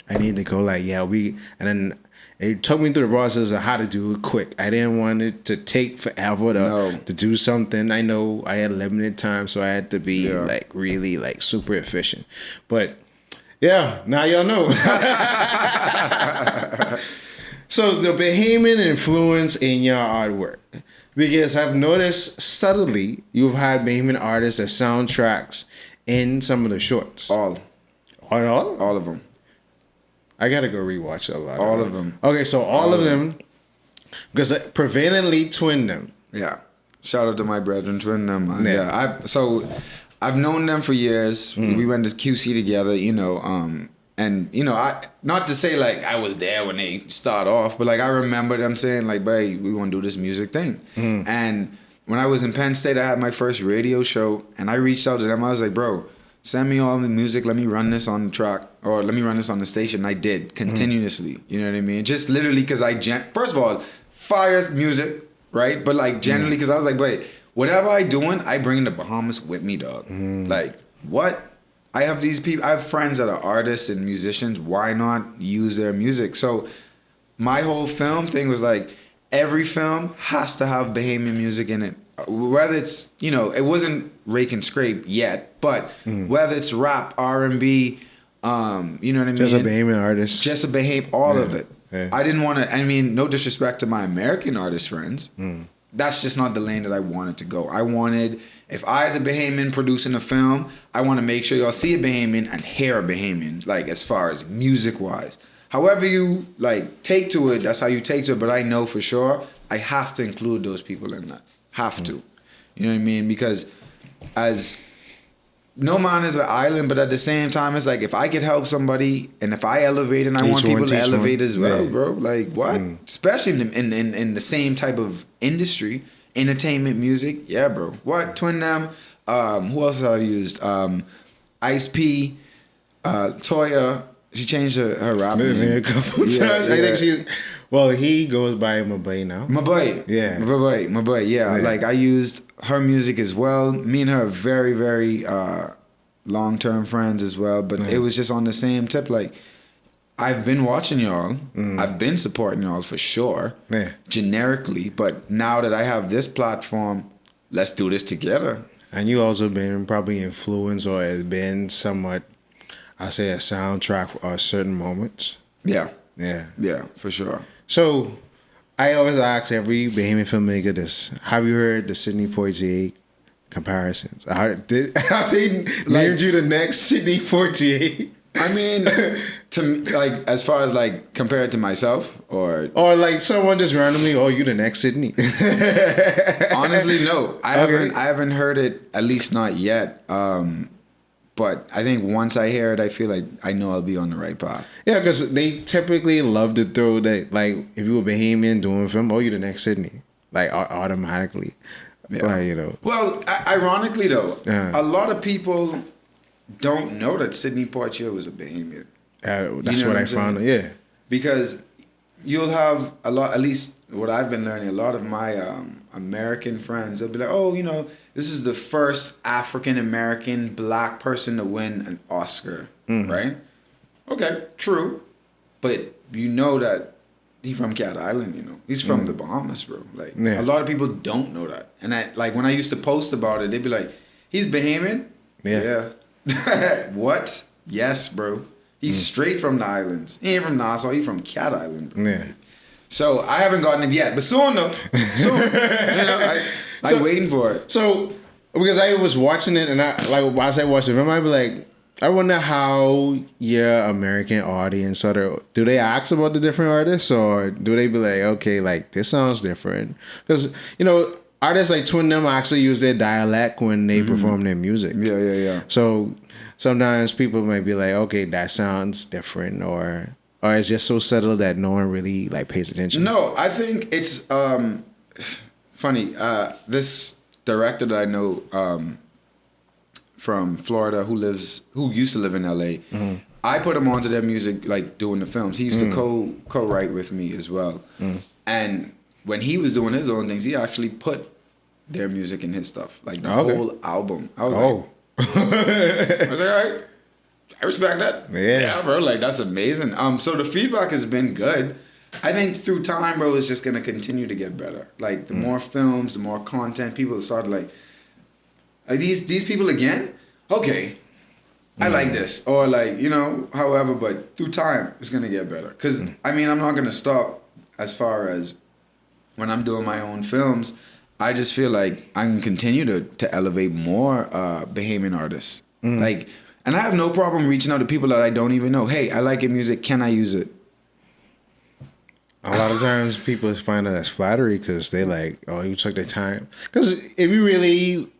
Speaker 1: I need to go like, yeah, and then it took me through the process of how to do it quick. I didn't want it to take forever to do something. I know I had limited time, so I had to be like really like super efficient. But yeah, now y'all know. So the Bahamian influence in your artwork. Because I've noticed subtly you've had Bahamian artists as soundtracks in some of the shorts.
Speaker 2: All
Speaker 1: All?
Speaker 2: of them.
Speaker 1: I gotta go rewatch a lot.
Speaker 2: All of them.
Speaker 1: Okay, so all of them, because prevalently twin them.
Speaker 2: Yeah. Shout out to my brethren, twin them. Man.
Speaker 1: Yeah.
Speaker 2: I've known them for years. We went to QC together, and I not to say like I was there when they start off, but like I remember them saying like, "Babe, we want to do this music thing." And when I was in Penn State, I had my first radio show, and I reached out to them. I was like, "Bro, send me all the music. Let me run this on the track, or let me run this on the station." And I did continuously. You know what I mean? Just literally because first of all, fire music, right? But like generally because I was like, wait, whatever I doing, I bring the Bahamas with me, dog. Like what? I have these people. I have friends that are artists and musicians. Why not use their music? So my whole film thing was like, every film has to have Bahamian music in it. Whether it's, it wasn't rake and scrape yet, but whether it's rap, R&B, you know what I mean?
Speaker 1: Just a Bahamian artist.
Speaker 2: Just a Bahamian, all of it.
Speaker 1: Yeah.
Speaker 2: I didn't want to, no disrespect to my American artist friends. That's just not the lane that I wanted to go. I wanted, if I as a Bahamian producing a film, I want to make sure y'all see a Bahamian and hear a Bahamian, like as far as music-wise. However you like take to it, that's how you take to it. But I know for sure I have to include those people in that. Have to. You know what I mean? Because as no man is an island, but at the same time, it's like if I could help somebody and if I elevate and I want people to elevate as well, bro. Like what? Especially in the same type of industry, entertainment, music. Yeah, bro. What? Twin them. Who else have I used? Ice P, Toya. She changed her rap name
Speaker 1: a couple times. I think he goes by Mabai now.
Speaker 2: Mabai.
Speaker 1: Yeah.
Speaker 2: Mabai. Yeah. Like I used her music as well. Me and her are very, very long-term friends as well. But it was just on the same tip. Like I've been watching y'all. I've been supporting y'all for sure.
Speaker 1: Yeah.
Speaker 2: Generically. But now that I have this platform, let's do this together.
Speaker 1: And you also been probably influenced or has been somewhat, I say, a soundtrack for certain moments.
Speaker 2: Yeah.
Speaker 1: Yeah.
Speaker 2: Yeah, for sure.
Speaker 1: So I always ask every Bahamian filmmaker this. Have you heard the Sidney Poitier comparisons? Have they named you the next Sidney Poitier?
Speaker 2: I mean, to like as far as like compared to myself or
Speaker 1: like someone just randomly, you the next Sidney.
Speaker 2: honestly, no. I haven't heard it, at least not yet. But I think once I hear it, I feel like I know I'll be on the right path.
Speaker 1: Yeah, because they typically love to throw that, like, if you were Bahamian doing film, you're the next Sydney. Like, automatically.
Speaker 2: Yeah.
Speaker 1: Like,
Speaker 2: Well, ironically, though, a lot of people don't know that Sidney Poitier was a Bahamian.
Speaker 1: That's what I found out, yeah.
Speaker 2: Because you'll have a lot, at least what I've been learning, a lot of my American friends, they'll be like, this is the first African-American black person to win an Oscar, right? Okay, true. But you know that he from Cat Island, you know. He's from the Bahamas, bro. Like
Speaker 1: Yeah.
Speaker 2: a lot of people don't know that. And I like when I used to post about it, they'd be like, "He's Bahamian?"
Speaker 1: Yeah.
Speaker 2: Yeah. What? Yes, bro. He's straight from the islands. He ain't from Nassau. He from Cat Island, bro.
Speaker 1: Yeah.
Speaker 2: So I haven't gotten it yet, but soon though. Soon. You know, I'm waiting for it.
Speaker 1: So, because I was watching it, and I like whilst I watched it, I might be like, I wonder how your American audience sort of do they ask about the different artists, or do they be like, okay, like this sounds different? Because you know, artists like Twin them actually use their dialect when they perform their music.
Speaker 2: Yeah.
Speaker 1: So sometimes people might be like, okay, that sounds different, or it's just so subtle that no one really like pays attention.
Speaker 2: No, I think it's funny. This director that I know from Florida who used to live in LA, I put him onto their music like doing the films. He used to co-write with me as well. And when he was doing his own things, he actually put their music in his stuff, like the whole album. I was like, I was like, all right, I respect that. Yeah, bro, like that's amazing. So the feedback has been good. I think through time, bro, it's just gonna continue to get better. Like the more films, the more content, people start like these people again. Okay, I like this, or like you know, however. But through time, it's gonna get better. Cause I mean, I'm not gonna stop as far as when I'm doing my own films. I just feel like I can continue to elevate more Bahamian artists. Like, and I have no problem reaching out to people that I don't even know. Hey, I like your music. Can I use it?
Speaker 1: A lot of times people find that as flattery because they like, oh, you took the time. Because if you really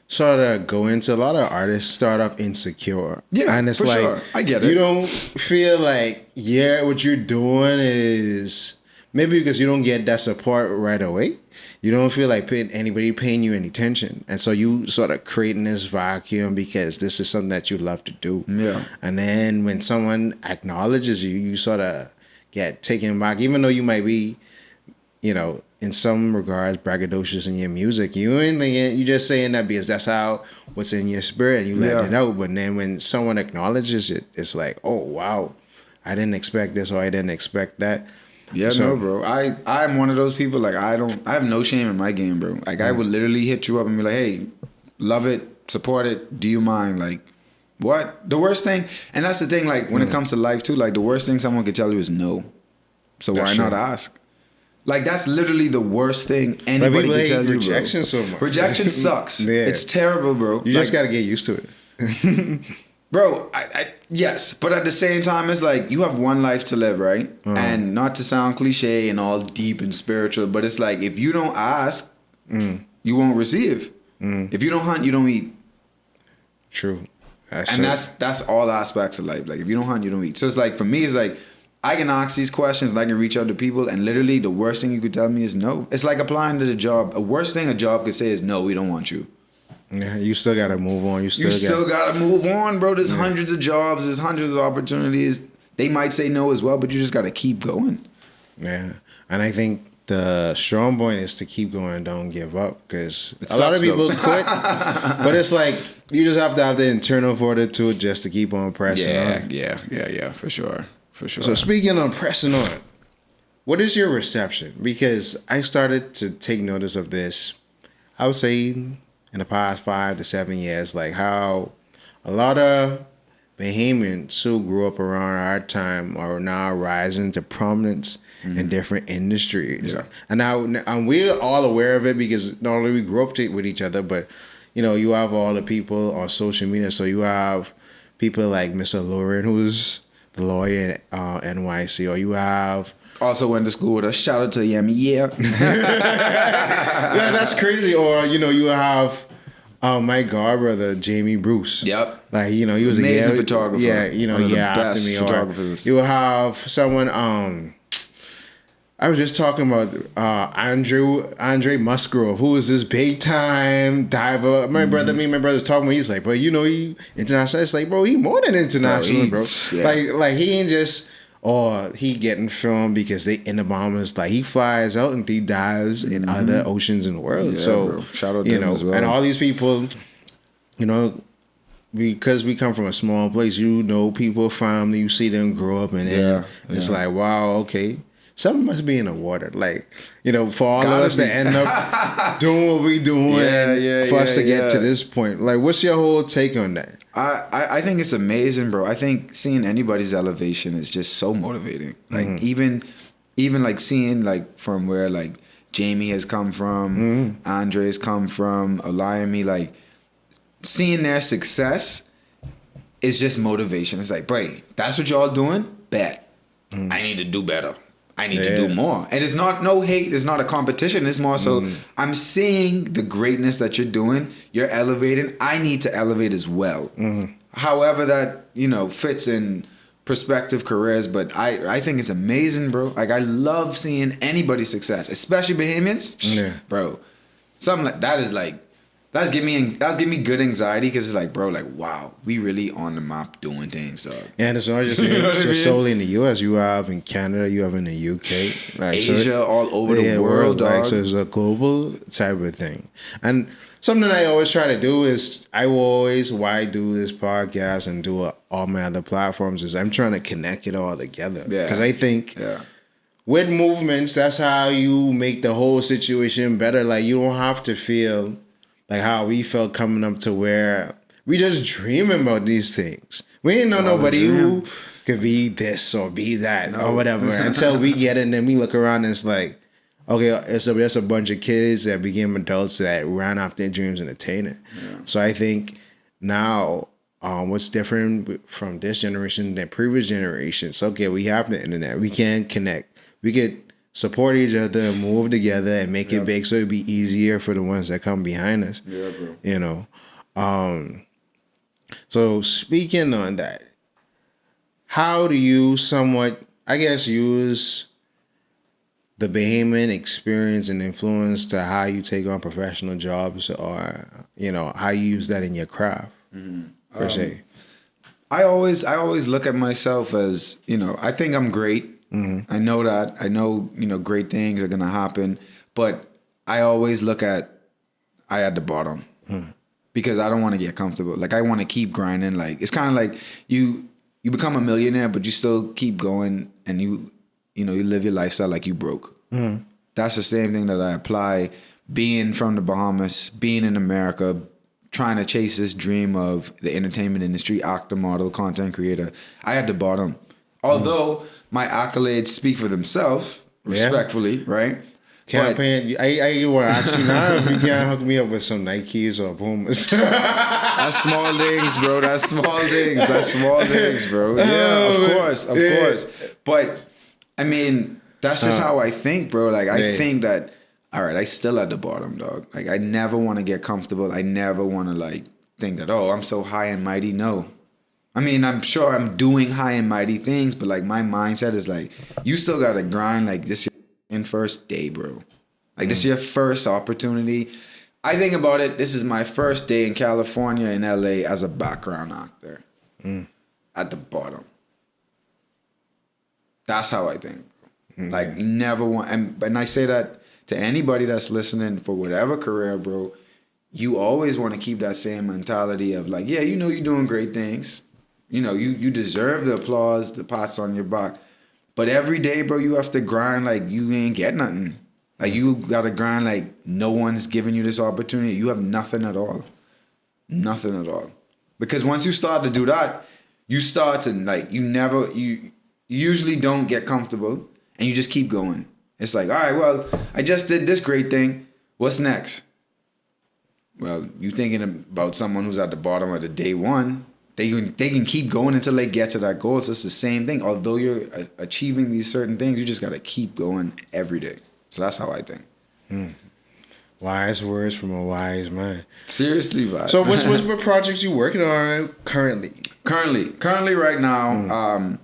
Speaker 1: sort of go into, a lot of artists start off insecure.
Speaker 2: Yeah,
Speaker 1: and it's
Speaker 2: for
Speaker 1: like,
Speaker 2: sure. I get it.
Speaker 1: You don't feel like, what you're doing is maybe because you don't get that support right away. You don't feel like anybody paying you any attention. And so you sort of creating this vacuum because this is something that you love to do.
Speaker 2: Yeah.
Speaker 1: And then when someone acknowledges you, you sort of get taken back, even though you might be, you know, in some regards braggadocious in your music. You ain't thinking, you just saying that because that's how what's in your spirit and you let it out. But then when someone acknowledges it, it's like, oh wow, I didn't expect this or I didn't expect that.
Speaker 2: Yeah,
Speaker 1: So-
Speaker 2: no, bro. I'm one of those people. Like I have no shame in my game, bro. Like I would literally hit you up and be like, hey, love it, support it. Do you mind? Like, what? The worst thing, and that's the thing. Like when it comes to life too, like the worst thing someone could tell you is no. So
Speaker 1: That's
Speaker 2: why not
Speaker 1: true.
Speaker 2: ask? Like that's literally the worst thing anybody
Speaker 1: people
Speaker 2: can
Speaker 1: hate
Speaker 2: tell you,
Speaker 1: rejection
Speaker 2: bro.
Speaker 1: so much.
Speaker 2: Rejection sucks.
Speaker 1: Yeah.
Speaker 2: It's terrible, bro.
Speaker 1: You just got to get used to it.
Speaker 2: Bro, yes, but at the same time, it's like you have one life to live, right? And not to sound cliche and all deep and spiritual, but it's like if you don't ask, you won't receive. If you don't hunt, you don't eat.
Speaker 1: True.
Speaker 2: And that's all aspects of life. Like if you don't hunt, you don't eat. So it's like for me, it's like I can ask these questions and I can reach out to people, and literally the worst thing you could tell me is no. It's like applying to the job. The worst thing a job could say is no, we don't want you.
Speaker 1: Yeah, you still got to move on. You
Speaker 2: still gotta move on, bro. There's hundreds of jobs, there's hundreds of opportunities. They might say no as well, but you just gotta keep going.
Speaker 1: Yeah, and I think the strong point is to keep going, don't give up, because
Speaker 2: It
Speaker 1: a lot of
Speaker 2: sucks,
Speaker 1: people
Speaker 2: though.
Speaker 1: quit, but it's like you just have to have the internal fortitude just to keep on pressing on.
Speaker 2: Yeah, for sure.
Speaker 1: So speaking of pressing on, what is your reception? Because I started to take notice of this, I would say in the past 5 to 7 years, like how a lot of Bahamians who grew up around our time are now rising to prominence in different industries.
Speaker 2: Yeah.
Speaker 1: And now and we're all aware of it because not only we grew up with each other, but you know, you have all the people on social media. So you have people like Mr. Lauren, who's the lawyer in NYC, or you have
Speaker 2: Also went to school with us. Shout out to Yemi. Yeah.
Speaker 1: yeah, that's crazy. Or you know, you have my godbrother Jamie Bruce.
Speaker 2: Yep.
Speaker 1: Like you know, he was
Speaker 2: Amazing
Speaker 1: a
Speaker 2: photographer.
Speaker 1: Yeah, you know,
Speaker 2: One of the
Speaker 1: after
Speaker 2: best
Speaker 1: me.
Speaker 2: photographers.
Speaker 1: Or you will have someone. I was just talking about Andre Musgrove, who is this big time diver. My brother was talking. He's like, bro, you know, he international. It's like, bro, he more than international, bro.
Speaker 2: Yeah.
Speaker 1: Like he ain't just. Or he getting filmed because they in the Bahamas. Like he flies out and he dives in other oceans in the world.
Speaker 2: Yeah,
Speaker 1: so
Speaker 2: bro. Shout out to
Speaker 1: you
Speaker 2: him
Speaker 1: know,
Speaker 2: as well.
Speaker 1: and all these people, you know, because we come from a small place, you know, people, family, you see them grow up, and then it's like, wow, okay. something must be in the water. Like, for all of
Speaker 2: Gotta
Speaker 1: us to
Speaker 2: be.
Speaker 1: end up doing what we doing, for us to get to this point. Like, what's your whole take on that?
Speaker 2: I think it's amazing, bro. I think seeing anybody's elevation is just so motivating. Like even like seeing like from where like Jamie has come from, Andre's come from, Olayemi, like seeing their success is just motivation. It's like, bro, that's what y'all doing? Bet. I need to do better. I need to do more. And it's not no hate. It's not a competition. It's more so I'm seeing the greatness that you're doing. You're elevating. I need to elevate as well. However that, fits in prospective careers. But I think it's amazing, bro. Like, I love seeing anybody's success, especially Bahamians.
Speaker 1: Yeah.
Speaker 2: Bro, something like that is like, that's give me good anxiety because it's like, bro, like, wow, we really on the map doing things, dog.
Speaker 1: Yeah, and it's not just, solely in the U.S. You have in Canada, you have in the U.K. Like,
Speaker 2: Asia, all over the world, dog.
Speaker 1: Like, so it's a global type of thing. And something I always try to do is, why do this podcast and do all my other platforms is I'm trying to connect it all together.
Speaker 2: Yeah.
Speaker 1: Because I think with movements, that's how you make the whole situation better. Like, you don't have to feel like how we felt coming up to where we just dreaming about these things. We ain't know nobody who could be this or be that or whatever until we get in and we look around and it's like, okay, it's just a bunch of kids that became adults that ran off their dreams and attained it. Yeah. So I think now what's different from this generation than previous generations, okay, we have the internet. We can connect. We could support each other, move together, and make it big so it'd be easier for the ones that come behind us.
Speaker 2: Yeah, bro.
Speaker 1: So speaking on that, how do you somewhat, I guess, use the Bahamian experience and influence to how you take on professional jobs or, how you use that in your craft, per se?
Speaker 2: I always look at myself as, I think I'm great. I know that. I know, great things are going to happen. But I always look at the bottom because I don't want to get comfortable. Like, I want to keep grinding. Like, it's kind of like you become a millionaire, but you still keep going and you live your lifestyle like you broke. That's the same thing that I apply being from the Bahamas, being in America, trying to chase this dream of the entertainment industry, actor, model, content creator. I had the bottom. Although my accolades speak for themselves, respectfully, right?
Speaker 1: Campaign. I want to ask you now if you can't hook me up with some Nikes or Pumas.
Speaker 2: That's small things, bro. That's small things, bro. Yeah, of course. But I mean, that's just how I think, bro. Like, I think that, all right, I still at the bottom, dog. Like, I never want to get comfortable. I never want to like think that, oh, I'm so high and mighty. No. I mean, I'm sure I'm doing high and mighty things, but like my mindset is like, you still gotta grind. Like, this your first day, bro. Like, this is your first opportunity. I think about it. This is my first day in California, in LA, as a background actor, at the bottom. That's how I think. Like, you never want, and I say that to anybody that's listening for whatever career, bro. You always want to keep that same mentality of like, yeah, you're doing great things. You deserve the applause, the pats on your back. But every day, bro, you have to grind like you ain't get nothing. Like, you got to grind like no one's giving you this opportunity. You have nothing at all. Nothing at all. Because once you start to do that, you start to like, you usually don't get comfortable and you just keep going. It's like, all right, well, I just did this great thing. What's next? Well, you thinking about someone who's at the bottom of the day one. They can keep going until they get to that goal. So it's the same thing. Although you're achieving these certain things, you just got to keep going every day. So that's how I think.
Speaker 1: Wise words from a wise man.
Speaker 2: Seriously, vibe.
Speaker 1: So what projects you working on currently?
Speaker 2: Currently, right now,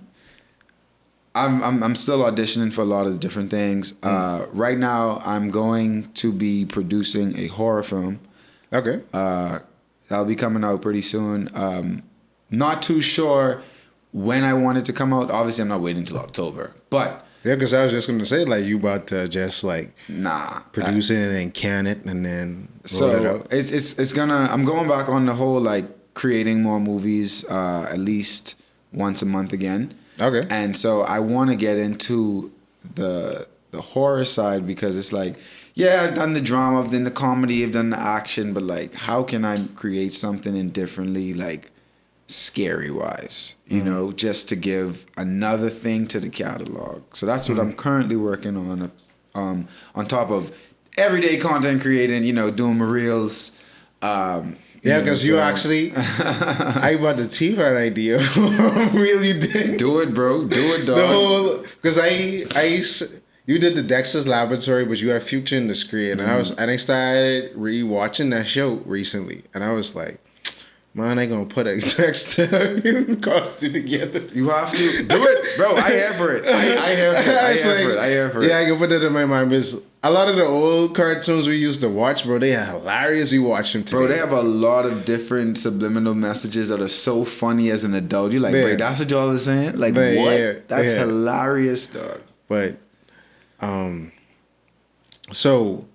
Speaker 2: I'm still auditioning for a lot of different things. Right now, I'm going to be producing a horror film.
Speaker 1: Okay.
Speaker 2: That'll be coming out pretty soon. Not too sure when I want it to come out. Obviously, I'm not waiting until October. But
Speaker 1: yeah, because I was just gonna say, like, you about to just like
Speaker 2: nah
Speaker 1: produce it and can it and then
Speaker 2: roll it out. It's gonna. I'm going back on the whole like creating more movies at least once a month again.
Speaker 1: Okay.
Speaker 2: And so I want to get into the horror side, because it's like, yeah, I've done the drama, I've done the comedy, I've done the action, but like, how can I create something indifferently, like scary wise, you know, just to give another thing to the catalog. So that's what I'm currently working on top of everyday content creating, you know, doing my reels.
Speaker 1: Yeah, because you actually, I about the T-Fan idea. Real, you did.
Speaker 2: Do it, bro. Do it, dog.
Speaker 1: The whole, because you did the Dexter's Laboratory, but you had Future in the screen, and I started re-watching that show recently, and I was like, man, I gonna put a Dexter costume together.
Speaker 2: You have to do it, bro. I have for it. I have for it.
Speaker 1: Yeah, I can put that in my mind. Because a lot of the old cartoons we used to watch, bro, they are hilarious. You watch them today.
Speaker 2: Bro, they have a lot of different subliminal messages that are so funny as an adult. You're like, wait, that's what y'all was saying? Like, what?
Speaker 1: Yeah,
Speaker 2: that's hilarious, dog.
Speaker 1: But, so,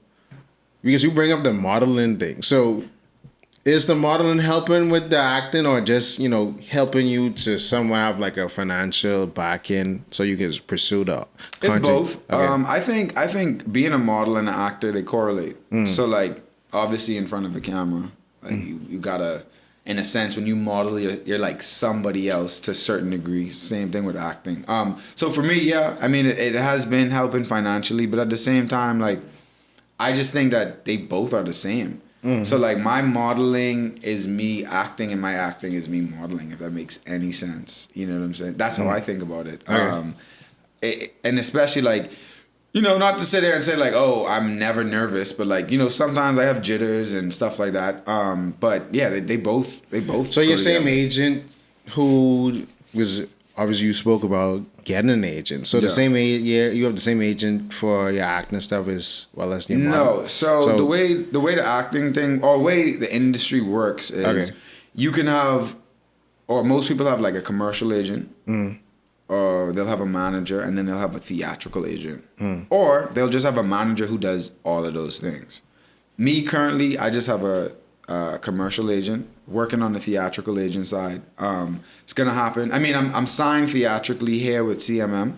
Speaker 1: because you bring up the modeling thing. So, is the modeling helping with the acting, or just, you know, helping you to somewhat have like a financial back end so you can pursue the content?
Speaker 2: It's both.
Speaker 1: Okay.
Speaker 2: I think being a model and an actor, they correlate. So like, obviously in front of a camera, like you gotta, in a sense, when you model, you're like somebody else to a certain degree. Same thing with acting. So for me, yeah, I mean, it has been helping financially, but at the same time, like, I just think that they both are the same. So like, my modeling is me acting, and my acting is me modeling, if that makes any sense. You know what I'm saying? That's how I think about it. Okay. And especially like, you know, not to sit there and say like, oh, I'm never nervous, but like, you know, sometimes I have jitters and stuff like that. But yeah, they both.
Speaker 1: So your same agent who was, obviously you spoke about getting an agent. So the same you have the same agent for your acting stuff as well as your model?
Speaker 2: No. So the way the acting thing, or way the industry works is you can have, or most people have like a commercial agent, or they'll have a manager, and then they'll have a theatrical agent, or they'll just have a manager who does all of those things. Me currently, I just have a commercial agent working on the theatrical agent side. It's gonna happen. I mean, I'm signed theatrically here with CMM,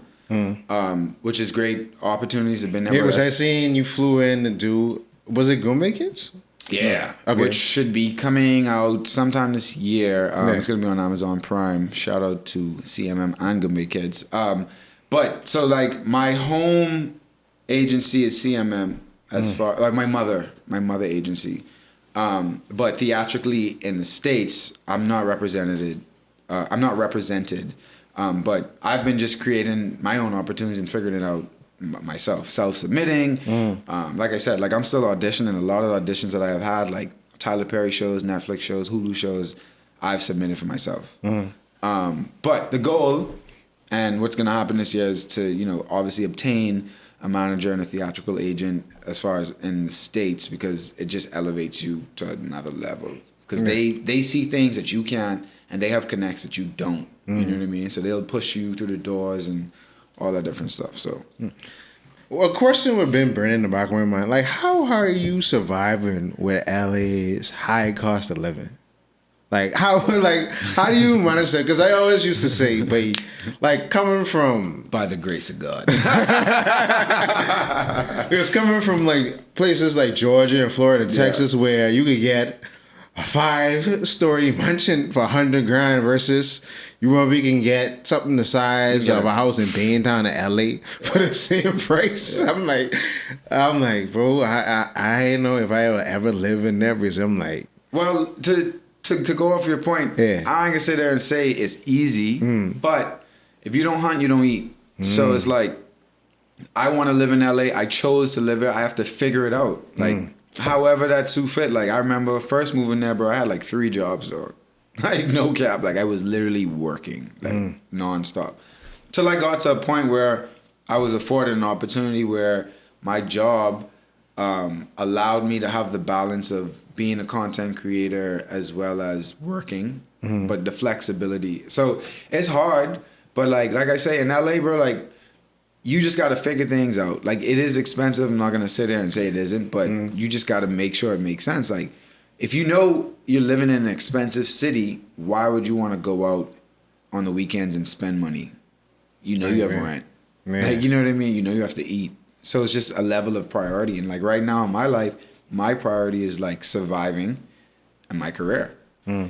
Speaker 2: which is great. Opportunities have been there.
Speaker 1: Yeah, was I seeing you flew in to do? Was it Goombay Kids?
Speaker 2: Yeah,
Speaker 1: okay.
Speaker 2: Which should be coming out sometime this year. It's gonna be on Amazon Prime. Shout out to CMM and Goombay Kids. But so like, my home agency is CMM, as far like my mother agency. But theatrically in the States, I'm not represented. But I've been just creating my own opportunities and figuring it out myself, self-submitting. Like I said, like, I'm still auditioning. A lot of auditions that I have had, like Tyler Perry shows, Netflix shows, Hulu shows, I've submitted for myself. But the goal, and what's going to happen this year, is to, you know, obviously obtain a manager and a theatrical agent as far as in the States, because it just elevates you to another level. Because they see things that you can't, and they have connects that you don't. You know what I mean? So they'll push you through the doors and all that different stuff. So,
Speaker 1: well, a question would been burning in the back of my mind, like, how are you surviving with LA's high cost of living? Like, how do you manage that? Because I always used to say, but like, coming from,
Speaker 2: by the grace of God,
Speaker 1: it was coming from like places like Georgia and Florida and Texas, where you could get a 5-story mansion for $100,000 versus you probably can get something the size of a house in Baintown in LA for the same price. I'm like, bro, I don't know if I ever live in there, because I'm like,
Speaker 2: well, to go off your point, I ain't gonna sit there and say it's easy, but if you don't hunt, you don't eat. So it's like, I want to live in LA. I chose to live there. I have to figure it out. Like, however that suit fit. Like, I remember first moving there, bro, I had like 3 jobs, dog. Like, no cap. Like, I was literally working, like, nonstop. Till I got to a point where I was afforded an opportunity where my job allowed me to have the balance of being a content creator as well as working, but the flexibility. So it's hard, but like I say, in LA, bro, like, you just got to figure things out. Like, it is expensive. I'm not going to sit there and say it isn't, but you just got to make sure it makes sense. Like, if you know you're living in an expensive city, why would you want to go out on the weekends and spend money? You know, you have rent.
Speaker 1: Yeah.
Speaker 2: Like, you know what I mean? You know you have to eat. So it's just a level of priority. And like right now in my life, my priority is like surviving and my career.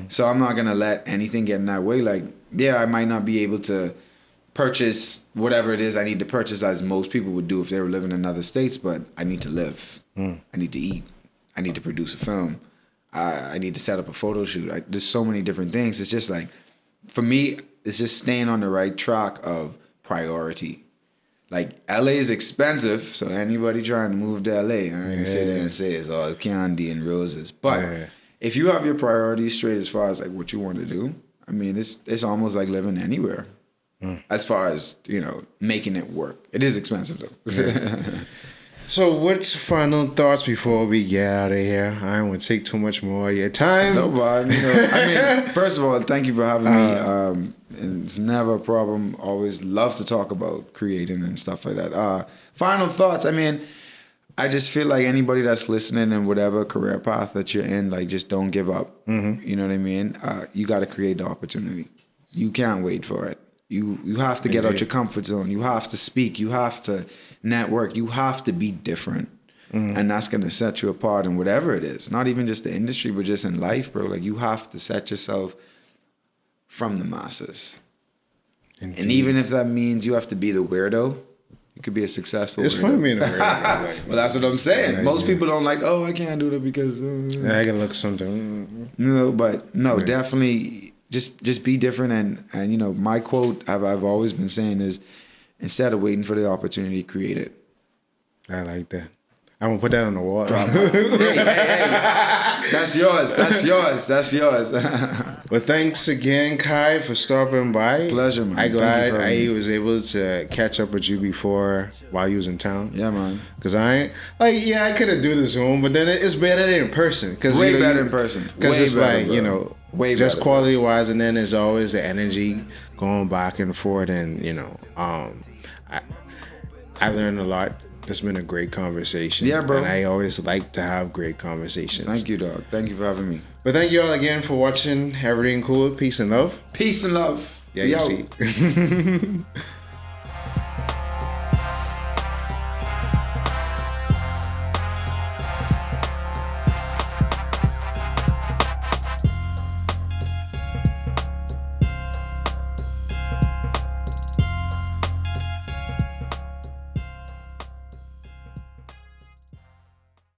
Speaker 2: So I'm not gonna let anything get in that way. Like, yeah, I might not be able to purchase whatever it is I need to purchase as most people would do if they were living in other states, but I need to live. I need to eat. I need to produce a film. I need to set up a photo shoot. There's so many different things. It's just like, for me, it's just staying on the right track of priority. Like, LA is expensive, so anybody trying to move to LA, I ain't gonna sit there and say it's all candy and roses. But if you have your priorities straight as far as like what you want to do, I mean, it's almost like living anywhere. As far as, you know, making it work. It is expensive though.
Speaker 1: So what's final thoughts before we get out of here? I don't want to take too much more of your time.
Speaker 2: No, but you know, I mean, first of all, thank you for having me. And it's never a problem. Always love to talk about creating and stuff like that. Final thoughts. I mean, I just feel like anybody that's listening in whatever career path that you're in, like, just don't give up. You know what I mean? You got to create the opportunity. You can't wait for it. You have to get out your comfort zone. You have to speak. You have to network. You have to be different. And that's going to set you apart in whatever it is. Not even just the industry, but just in life, bro. Like, you have to set yourself from the masses. Indeed. And even if that means you have to be the weirdo, you could be a successful
Speaker 1: It's
Speaker 2: weirdo.
Speaker 1: fun being a weirdo. Like,
Speaker 2: Well, that's what I'm saying.
Speaker 1: Yeah,
Speaker 2: Most people don't like, oh, I can't do that because...
Speaker 1: I can look something.
Speaker 2: No, but no, definitely just be different. And you know, my quote I've always been saying is, instead of waiting for the opportunity, create it.
Speaker 1: I like that. I'm gonna put that on the wall.
Speaker 2: Hey. That's yours.
Speaker 1: Well, thanks again, Kai, for stopping by.
Speaker 2: Pleasure, man.
Speaker 1: I'm
Speaker 2: Thank you
Speaker 1: glad
Speaker 2: for having
Speaker 1: I
Speaker 2: me.
Speaker 1: was able to catch up with you before while you was in town.
Speaker 2: Yeah, man.
Speaker 1: Cause I ain't like, yeah, I could have do this Zoom, but then it's better in person. Cause
Speaker 2: Way better in person.
Speaker 1: Because
Speaker 2: Way
Speaker 1: it's
Speaker 2: better,
Speaker 1: like,
Speaker 2: bro.
Speaker 1: you know,
Speaker 2: Way
Speaker 1: just
Speaker 2: better,
Speaker 1: quality wise, and then there's always the energy going back and forth, and you know, I learned a lot. It's been a great conversation.
Speaker 2: Yeah, bro.
Speaker 1: And I always like to have great conversations.
Speaker 2: Thank you, dog. Thank you for having me.
Speaker 1: But thank you all again for watching Erryting Kool. Peace and love.
Speaker 2: Peace and love.
Speaker 1: Yeah,
Speaker 2: We
Speaker 1: you
Speaker 2: out.
Speaker 1: see.